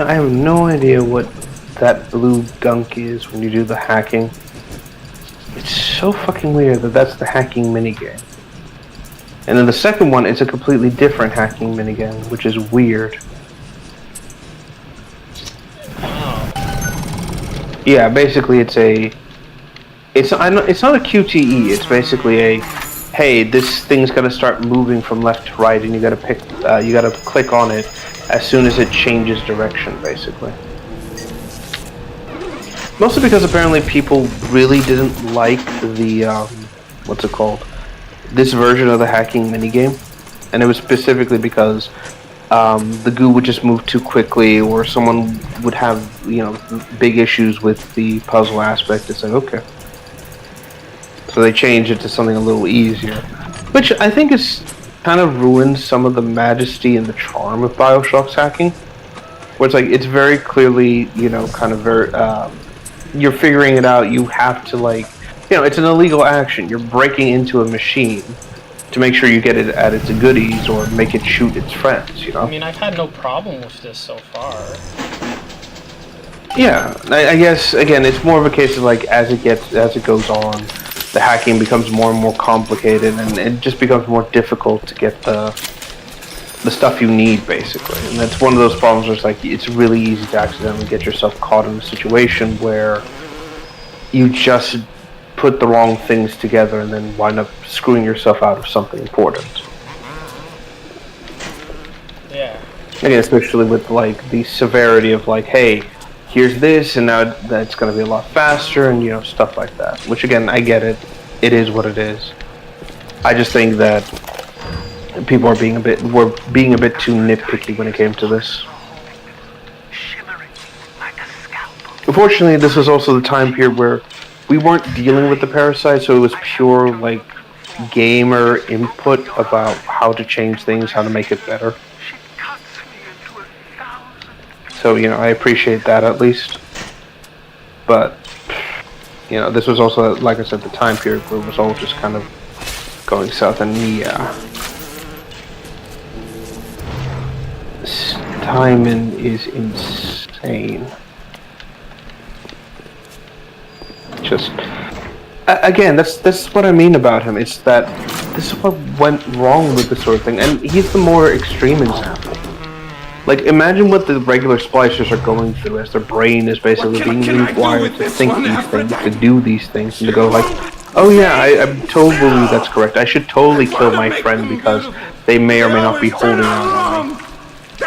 I have no idea what that blue gunk is when you do the hacking. It's so fucking weird that that's the hacking minigame. And then the second one is a completely different hacking minigame, which is weird. Yeah, basically it's not a QTE, it's basically a, hey, this thing's gotta start moving from left to right and you gotta click on it as soon as it changes direction, basically. Mostly because apparently people really didn't like the, what's it called? This version of the hacking minigame. And it was specifically because the goo would just move too quickly, or someone would have, big issues with the puzzle aspect. It's like, okay. So they changed it to something a little easier. Which I think is kind of ruins some of the majesty and the charm of BioShock's hacking. Where it's like, it's very clearly, kind of very, you're figuring it out, you have to it's an illegal action. You're breaking into a machine to make sure you get it at its goodies or make it shoot its friends, I mean, I've had no problem with this so far. Yeah, I guess, again, it's more of a case of as it goes on, the hacking becomes more and more complicated, and it just becomes more difficult to get the stuff you need, basically. And that's one of those problems where it's really easy to accidentally get yourself caught in a situation where you just put the wrong things together and then wind up screwing yourself out of something important. Yeah. Again, especially with the severity of hey, here's this, and now that's going to be a lot faster, and stuff like that. Which again, I get it. It is what it is. I just think that people were being a bit too nitpicky when it came to this. Unfortunately, this was also the time period where we weren't dealing with the parasite, so it was pure gamer input about how to change things, how to make it better. So, I appreciate that at least. But, this was also, like I said, the time period where it was all just kind of going south, and yeah. Steinman is insane. Just, again, that's what I mean about him. It's that this is what went wrong with this sort of thing, and he's the more extreme example. Imagine what the regular splicers are going through as their brain is basically being rewired to think these things, to do these things, and to go oh yeah, I totally believe that's correct. I should totally kill my friend because they may or may not be holding on me.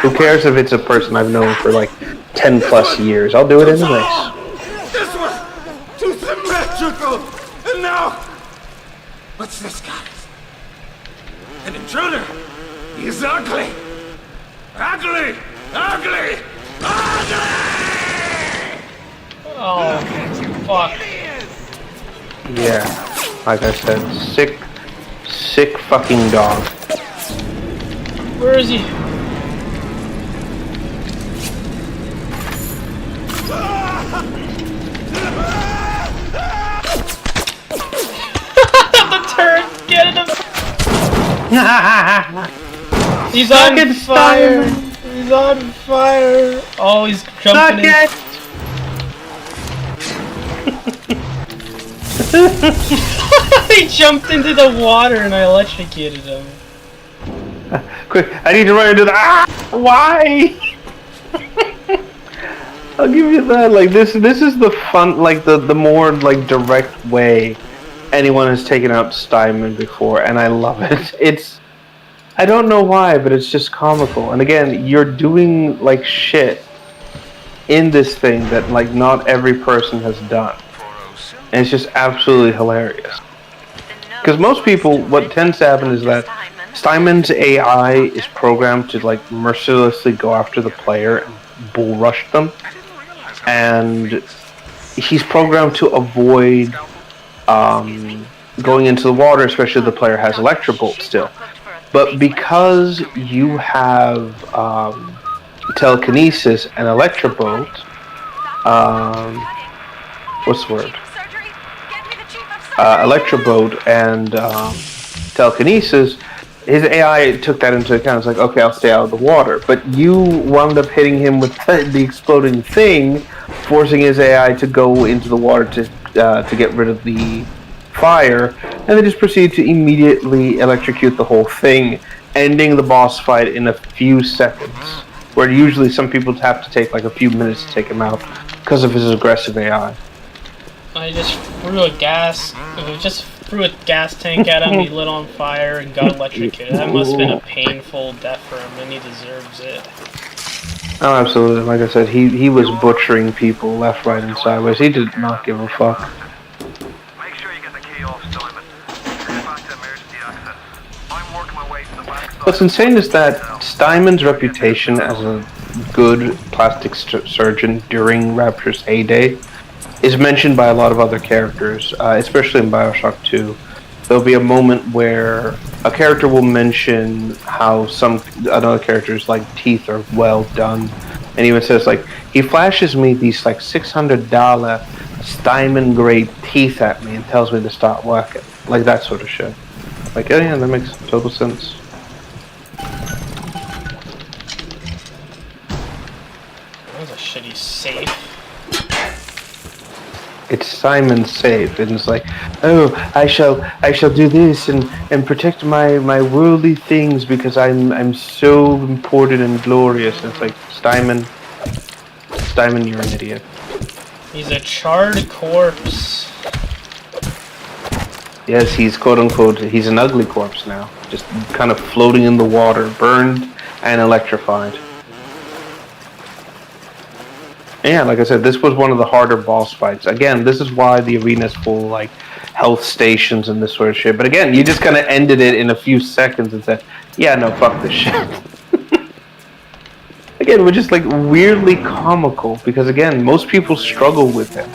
Who cares if it's a person I've known for 10 plus years? I'll do it anyways. This was too symmetrical! And now... What's this, guys? An intruder! He's ugly! Ugly! Ugly! Ugly! Oh, fuck. Yeah, like I said, sick fucking dog. Where is he? He's Suck on it, fire! Simon. He's on fire! Oh, he's jumping in. He jumped into the water and I electrocuted him. Quick, I need to run into the. Why? I'll give you that. Like this is the fun, like the more like direct way anyone has taken out Steinman before, and I love it. It's, I don't know why, but it's just comical. And again, you're doing like shit in this thing that like not every person has done, and it's just absolutely hilarious. Because most people, what tends to happen is that Steinman's AI is programmed to like mercilessly go after the player and bull rush them, and he's programmed to avoid going into the water, especially if the player has Electrobolt still. But because you have telekinesis and Electrobolt, what's the word? Electrobolt and telekinesis, his AI took that into account. It's like, okay, I'll stay out of the water. But you wound up hitting him with the exploding thing, forcing his AI to go into the water to get rid of the fire, and they just proceed to immediately electrocute the whole thing, ending the boss fight in a few seconds. Where usually some people have to take like a few minutes to take him out because of his aggressive AI. I just threw a gas tank at him, he lit on fire and got electrocuted. That must have been a painful death for him, and he deserves it. Oh, absolutely. Like I said, he was butchering people left, right, and sideways. He did not give a fuck. Make sure you get the key off Steinman. Head back to emergency access. I'm working my way to the backside. What's insane is that Steinman's reputation as a good plastic surgeon during Rapture's heyday is mentioned by a lot of other characters, especially in Bioshock 2. There'll be a moment where a character will mention how another character's like teeth are well done, and even says like, he flashes me these like $600 Steinman grade teeth at me and tells me to stop working, like that sort of shit. Like, oh yeah, that makes total sense. That was a shitty safe. It's Simon's safe, and it's like, oh, I shall do this and protect my worldly things because I'm so important and glorious. And it's like, Steinman, you're an idiot. He's a charred corpse. Yes, he's quote unquote, he's an ugly corpse now, just kind of floating in the water, burned and electrified. Yeah, like I said, this was one of the harder boss fights. Again, this is why the arena's full of, like, health stations and this sort of shit. But again, you just kind of ended it in a few seconds and said, yeah, no, fuck this shit. Again, we're just, like, weirdly comical. Because, again, most people struggle with him.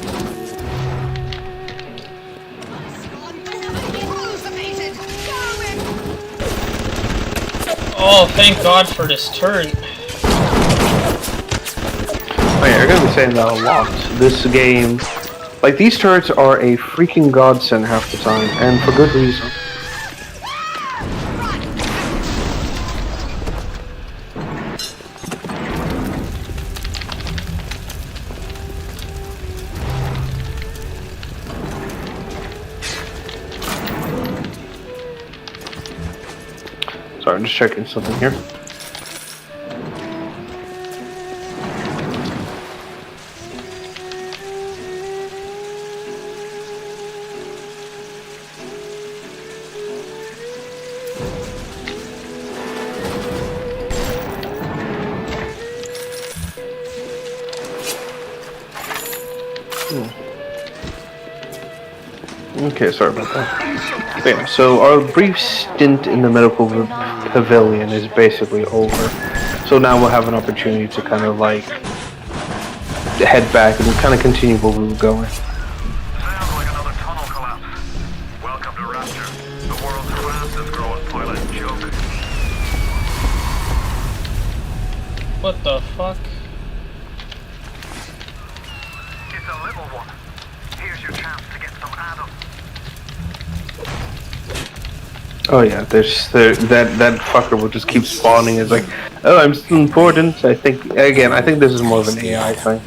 Oh, thank God for this turret. Oh yeah, you're gonna be saying that a lot. This game, like, these turrets are a freaking godsend half the time, and for good reason. Sorry, I'm just checking something here. Okay, sorry about that. But yeah, so our brief stint in the medical pavilion is basically over. So now we'll have an opportunity to kind of like head back and kind of continue where we were going. Sounds like another tunnel collapse. Welcome to Rapture, the world's fastest growing pilot joke. What the fuck? It's a little one. Here's your chance to get some Adam. Oh yeah, that fucker will just keep spawning. It's like, oh, I'm still important. I think this is more of an AI thing.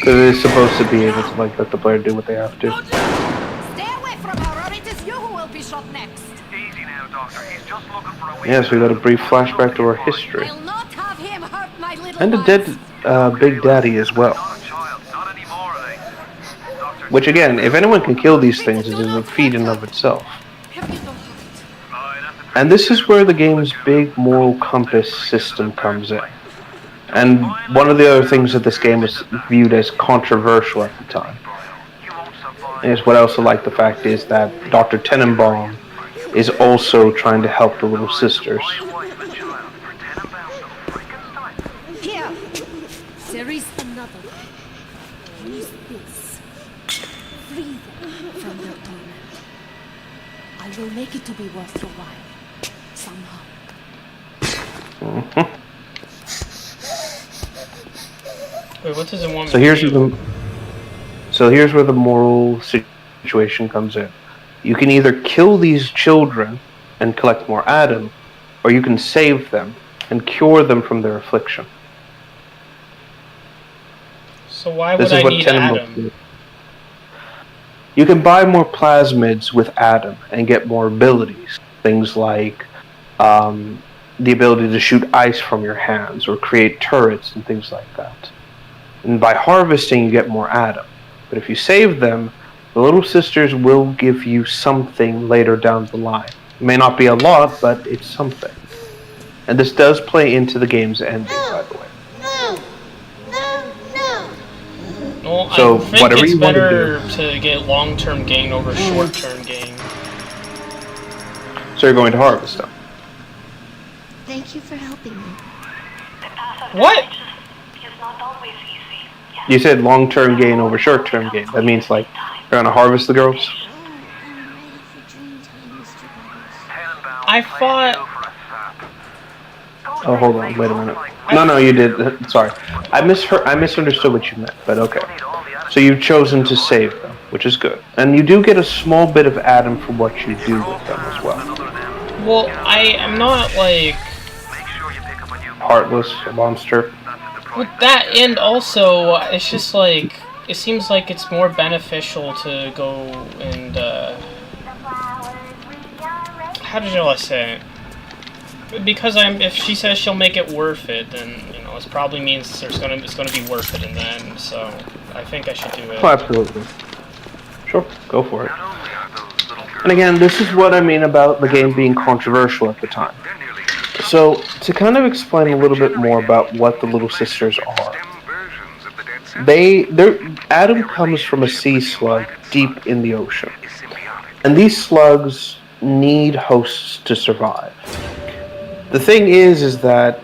Because it's supposed to be able to like let the player do what they have to. Stay away from her, or it is you who will be shot next. Easy now, Doctor. He's just looking for a Yes, we got a brief flashback to our history. I'll not have him hurt my little And a ones. dead Big Daddy as well. Not a child. Not anymore, are they? Doctor, Which again, if anyone can kill these things, it is a feat in of itself. Have you no heart? I'd have to And this is where the game's big moral compass system comes in. And one of the other things that this game was viewed as controversial at the time you won't survive. is what I also like the fact is that Dr. Tenenbaum is also trying to help the little sisters. My wife and child for Tenenbaum, the Frankenstein. Here. There is another way. Use this. Free them from their torment. I will make it to be worth your while. Somehow. Wait, what does it want me So to here's do? where the moral situation comes in. You can either kill these children and collect more Adam, or you can save them and cure them from their affliction. So why This would is I what need Tenenbaum Adam? did. You can buy more plasmids with Adam and get more abilities. Things like the ability to shoot ice from your hands or create turrets and things like that. And by harvesting, you get more Adam. But if you save them, the little sisters will give you something later down the line. It may not be a lot, but it's something. And this does play into the game's ending, by the way. Well, So, I think whatever it's you want to better to get long-term gain over short-term gain. So you're going to harvest them. Thank you for helping me. What? You said long-term gain over short-term gain. That means like you're going to harvest the girls? I'm ready for dream time, Mr. Bubbles. Tenenbaum, I I thought- go for a sap. Oh, hold on, wait a minute. No, you did. Sorry, I misunderstood what you meant. But okay. So you've chosen to save them, which is good, and you do get a small bit of Adam for what you do with them as well. Well, I am not like Make sure you pick up a new Heartless, a monster. with that, and also it's just like it seems like it's more beneficial to go and how did I say it? Because if she says she'll make it worth it, then you know it probably means it's gonna be worth it in the end. So I think I should do it. Oh, absolutely. Sure, go for it. Not only are those little girls, And again, this is what I mean about the game being controversial at the time. they're nearly So, to kind of explain a little bit more about what the Little Sisters are, stem versions of the dead Adam comes from a sea slug deep in the ocean. is symbiotic. And these slugs need hosts to survive. The thing is that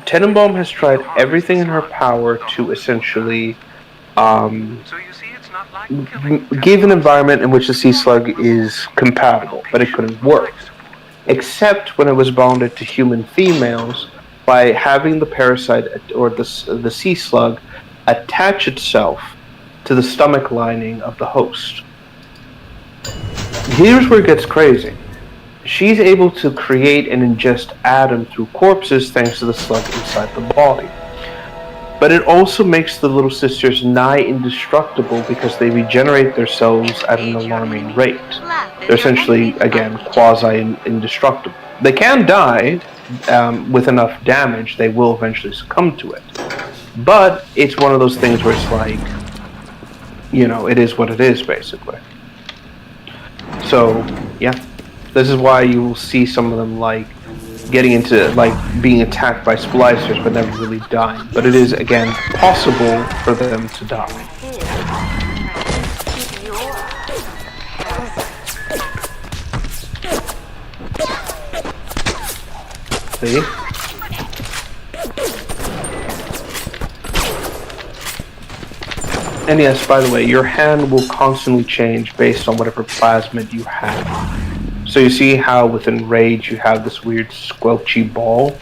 Tenenbaum has tried everything in her power to essentially So you see, it's not like give an environment in which the sea slug is compatible, but it couldn't work. Except when it was bonded to human females by having the parasite or the sea slug attach itself to the stomach lining of the host. Here's where it gets crazy. She's able to create and ingest Adam through corpses thanks to the slug inside the body. But it also makes the Little Sisters nigh indestructible because they regenerate their cells at an alarming rate. They're essentially, again, quasi-indestructible. They can die with enough damage, they will eventually succumb to it. But it's one of those things where it's like, you know, it is what it is, basically. So, yeah. This is why you will see some of them, like, getting into, like, being attacked by splicers, but never really dying. But it is, again, possible for them to die. See? And yes, by the way, your hand will constantly change based on whatever plasmid you have. So you see how within Rage you have this weird squelchy ball?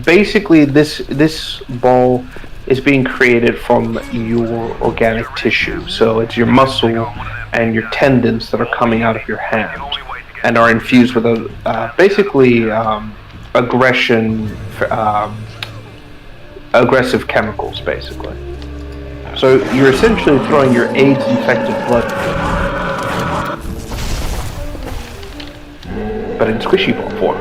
Basically, this ball is being created from your organic tissue. So it's your muscle and your tendons that are coming out of your hand, and are infused with basically aggressive chemicals, basically. So you're essentially throwing your AIDS-infected blood, but in squishy ball form.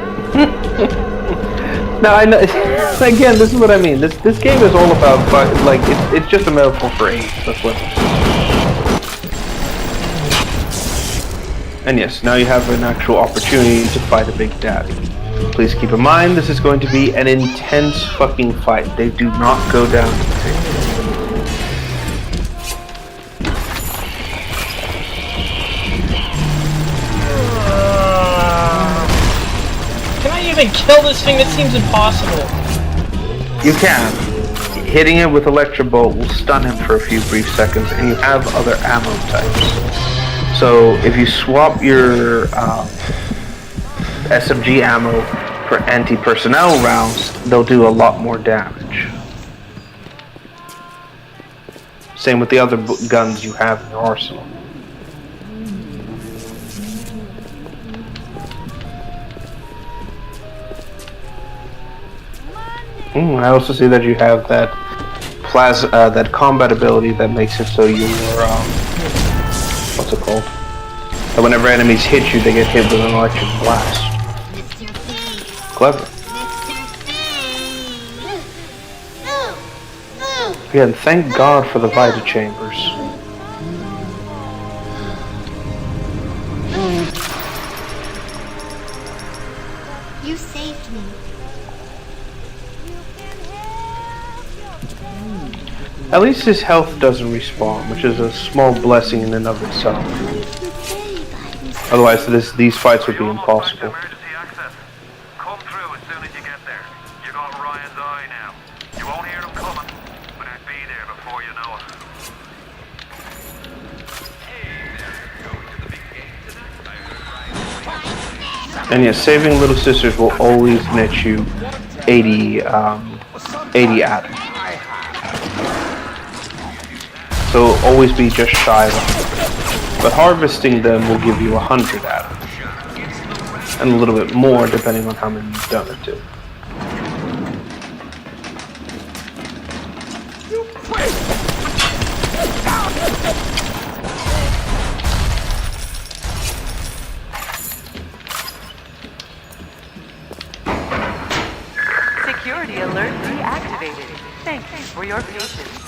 Now, I know, again, this is what I mean. This game is all about, like, it's just a metaphor for AIDS. That's what it is. And yes, now you have an actual opportunity to fight a Big Daddy. Please keep in mind, this is going to be an intense fucking fight. They do not go down easy. Can I even kill this thing? That seems impossible. You can. Hitting it with Electro Bolt will stun him for a few brief seconds, and you have other ammo types. So if you swap your SMG ammo for anti-personnel rounds, they'll do a lot more damage. Same with the other guns you have in your arsenal. I also see that you have that that combat ability that makes it so you're what's it called? That whenever enemies hit you, they get hit with an electric blast. Clever. Again, thank God for the Vita Chambers. You saved me. At least his health doesn't respawn, which is a small blessing in and of itself. Otherwise, these fights would be impossible. Emergency access. Come through as soon as you get there. You got Ryan's eye now. You won't hear them coming, but it'll be there before you know it. And yes, saving Little Sisters will always net you 80 atoms. So always be just shy of 100. But harvesting them will give you 100 atoms. And a little bit more depending on how many you've done it to. Security alert deactivated. Thanks for your patience.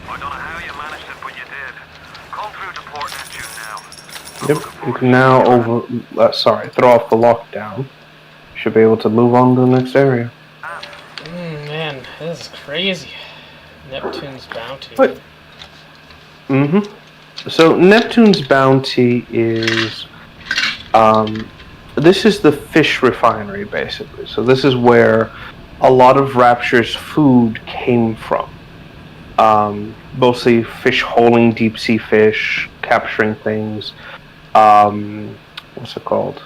I don't know how you managed it, but you did. Come through to Port Neptune now. Yep, you can now throw off the lockdown. Should be able to move on to the next area. Man, this is crazy. Neptune's Bounty. What? So Neptune's Bounty is, this is the fish refinery, basically. So this is where a lot of Rapture's food came from. Mostly fish holing deep sea fish, capturing things. What's it called?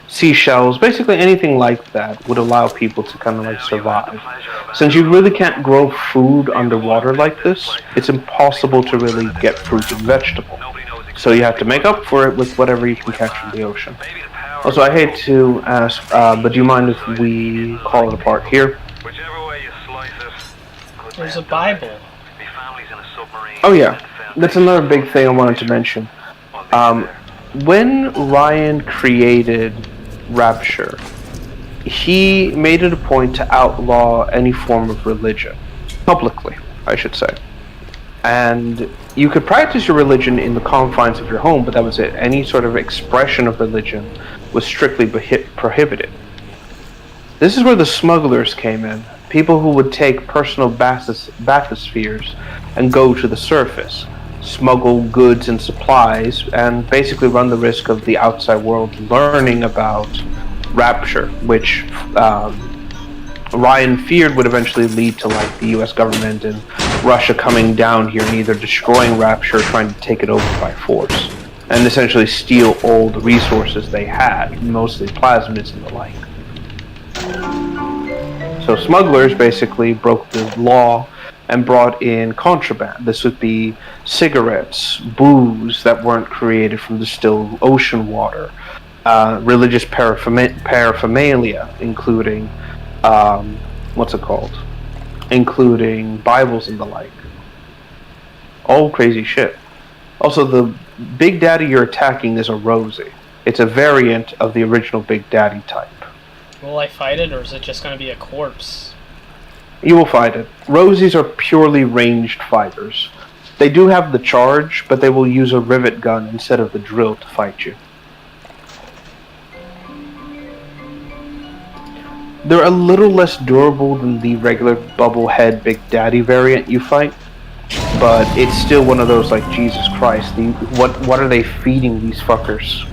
Seashells, basically anything like that would allow people to kind of like survive. Since you really can't grow food underwater like this, it's impossible to really get fruit and vegetable. So you have to make up for it with whatever you can catch from the ocean. Also, I hate to ask, but do you mind if we call it apart here? There's a Bible. Oh yeah, that's another big thing I wanted to mention. When Ryan created Rapture, he made it a point to outlaw any form of religion. Publicly, I should say. And you could practice your religion in the confines of your home, but that was it. Any sort of expression of religion was strictly prohibited. This is where the smugglers came in. People who would take personal bathyspheres and go to the surface, smuggle goods and supplies, and basically run the risk of the outside world learning about Rapture, which Ryan feared would eventually lead to like the US government and Russia coming down here and either destroying Rapture or trying to take it over by force, and essentially steal all the resources they had, mostly plasmids and the like. So smugglers basically broke the law and brought in contraband. This would be cigarettes, booze that weren't created from distilled ocean water, religious paraphernalia, including, what's it called? Including Bibles and the like. All crazy shit. Also, the Big Daddy you're attacking is a Rosie. It's a variant of the original Big Daddy type. Will I fight it, or is it just going to be a corpse? You will fight it. Rosies are purely ranged fighters. They do have the charge, but they will use a rivet gun instead of the drill to fight you. They're a little less durable than the regular Bubblehead Big Daddy variant you fight, but it's still one of those like, Jesus Christ, what are they feeding these fuckers?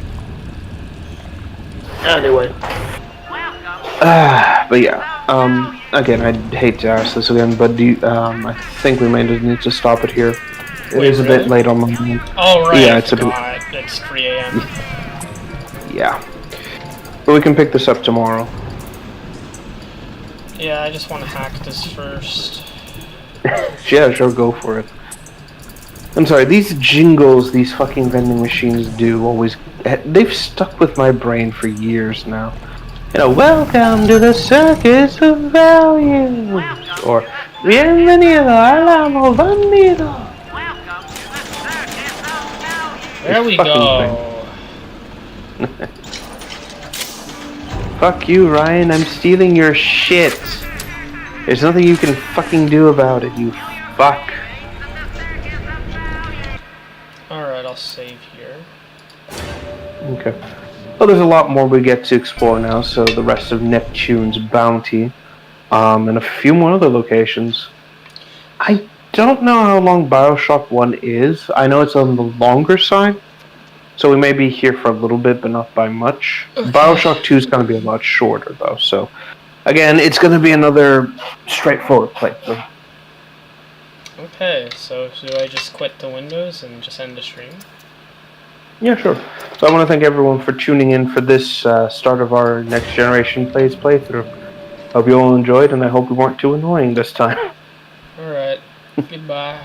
Anyway. But yeah, again, I'd hate to ask this again, but I think we may need to stop it here. It is a bit late on my end. Oh, right. Yeah, it's it's 3 a.m. Yeah. But we can pick this up tomorrow. Yeah, I just want to hack this first. Yeah, sure, go for it. I'm sorry, these jingles these fucking vending machines do always... They've stuck with my brain for years now. You know, welcome to the circus of value. Or, bienvenido al amo bandido. There we go. Fuck you, Ryan. I'm stealing your shit. There's nothing you can fucking do about it, you fuck. Alright, I'll save here. Okay. Well, there's a lot more we get to explore now, so the rest of Neptune's bounty, and a few more other locations. I don't know how long Bioshock 1 is. I know it's on the longer side, so we may be here for a little bit, but not by much. Okay. Bioshock 2 is going to be a lot shorter, though, so... Again, it's going to be another straightforward playthrough. Okay, so do I just quit the Windows and just end the stream? Yeah, sure. So I want to thank everyone for tuning in for this start of our Next Generation Plays playthrough. Hope you all enjoyed, and I hope we weren't too annoying this time. Alright, goodbye.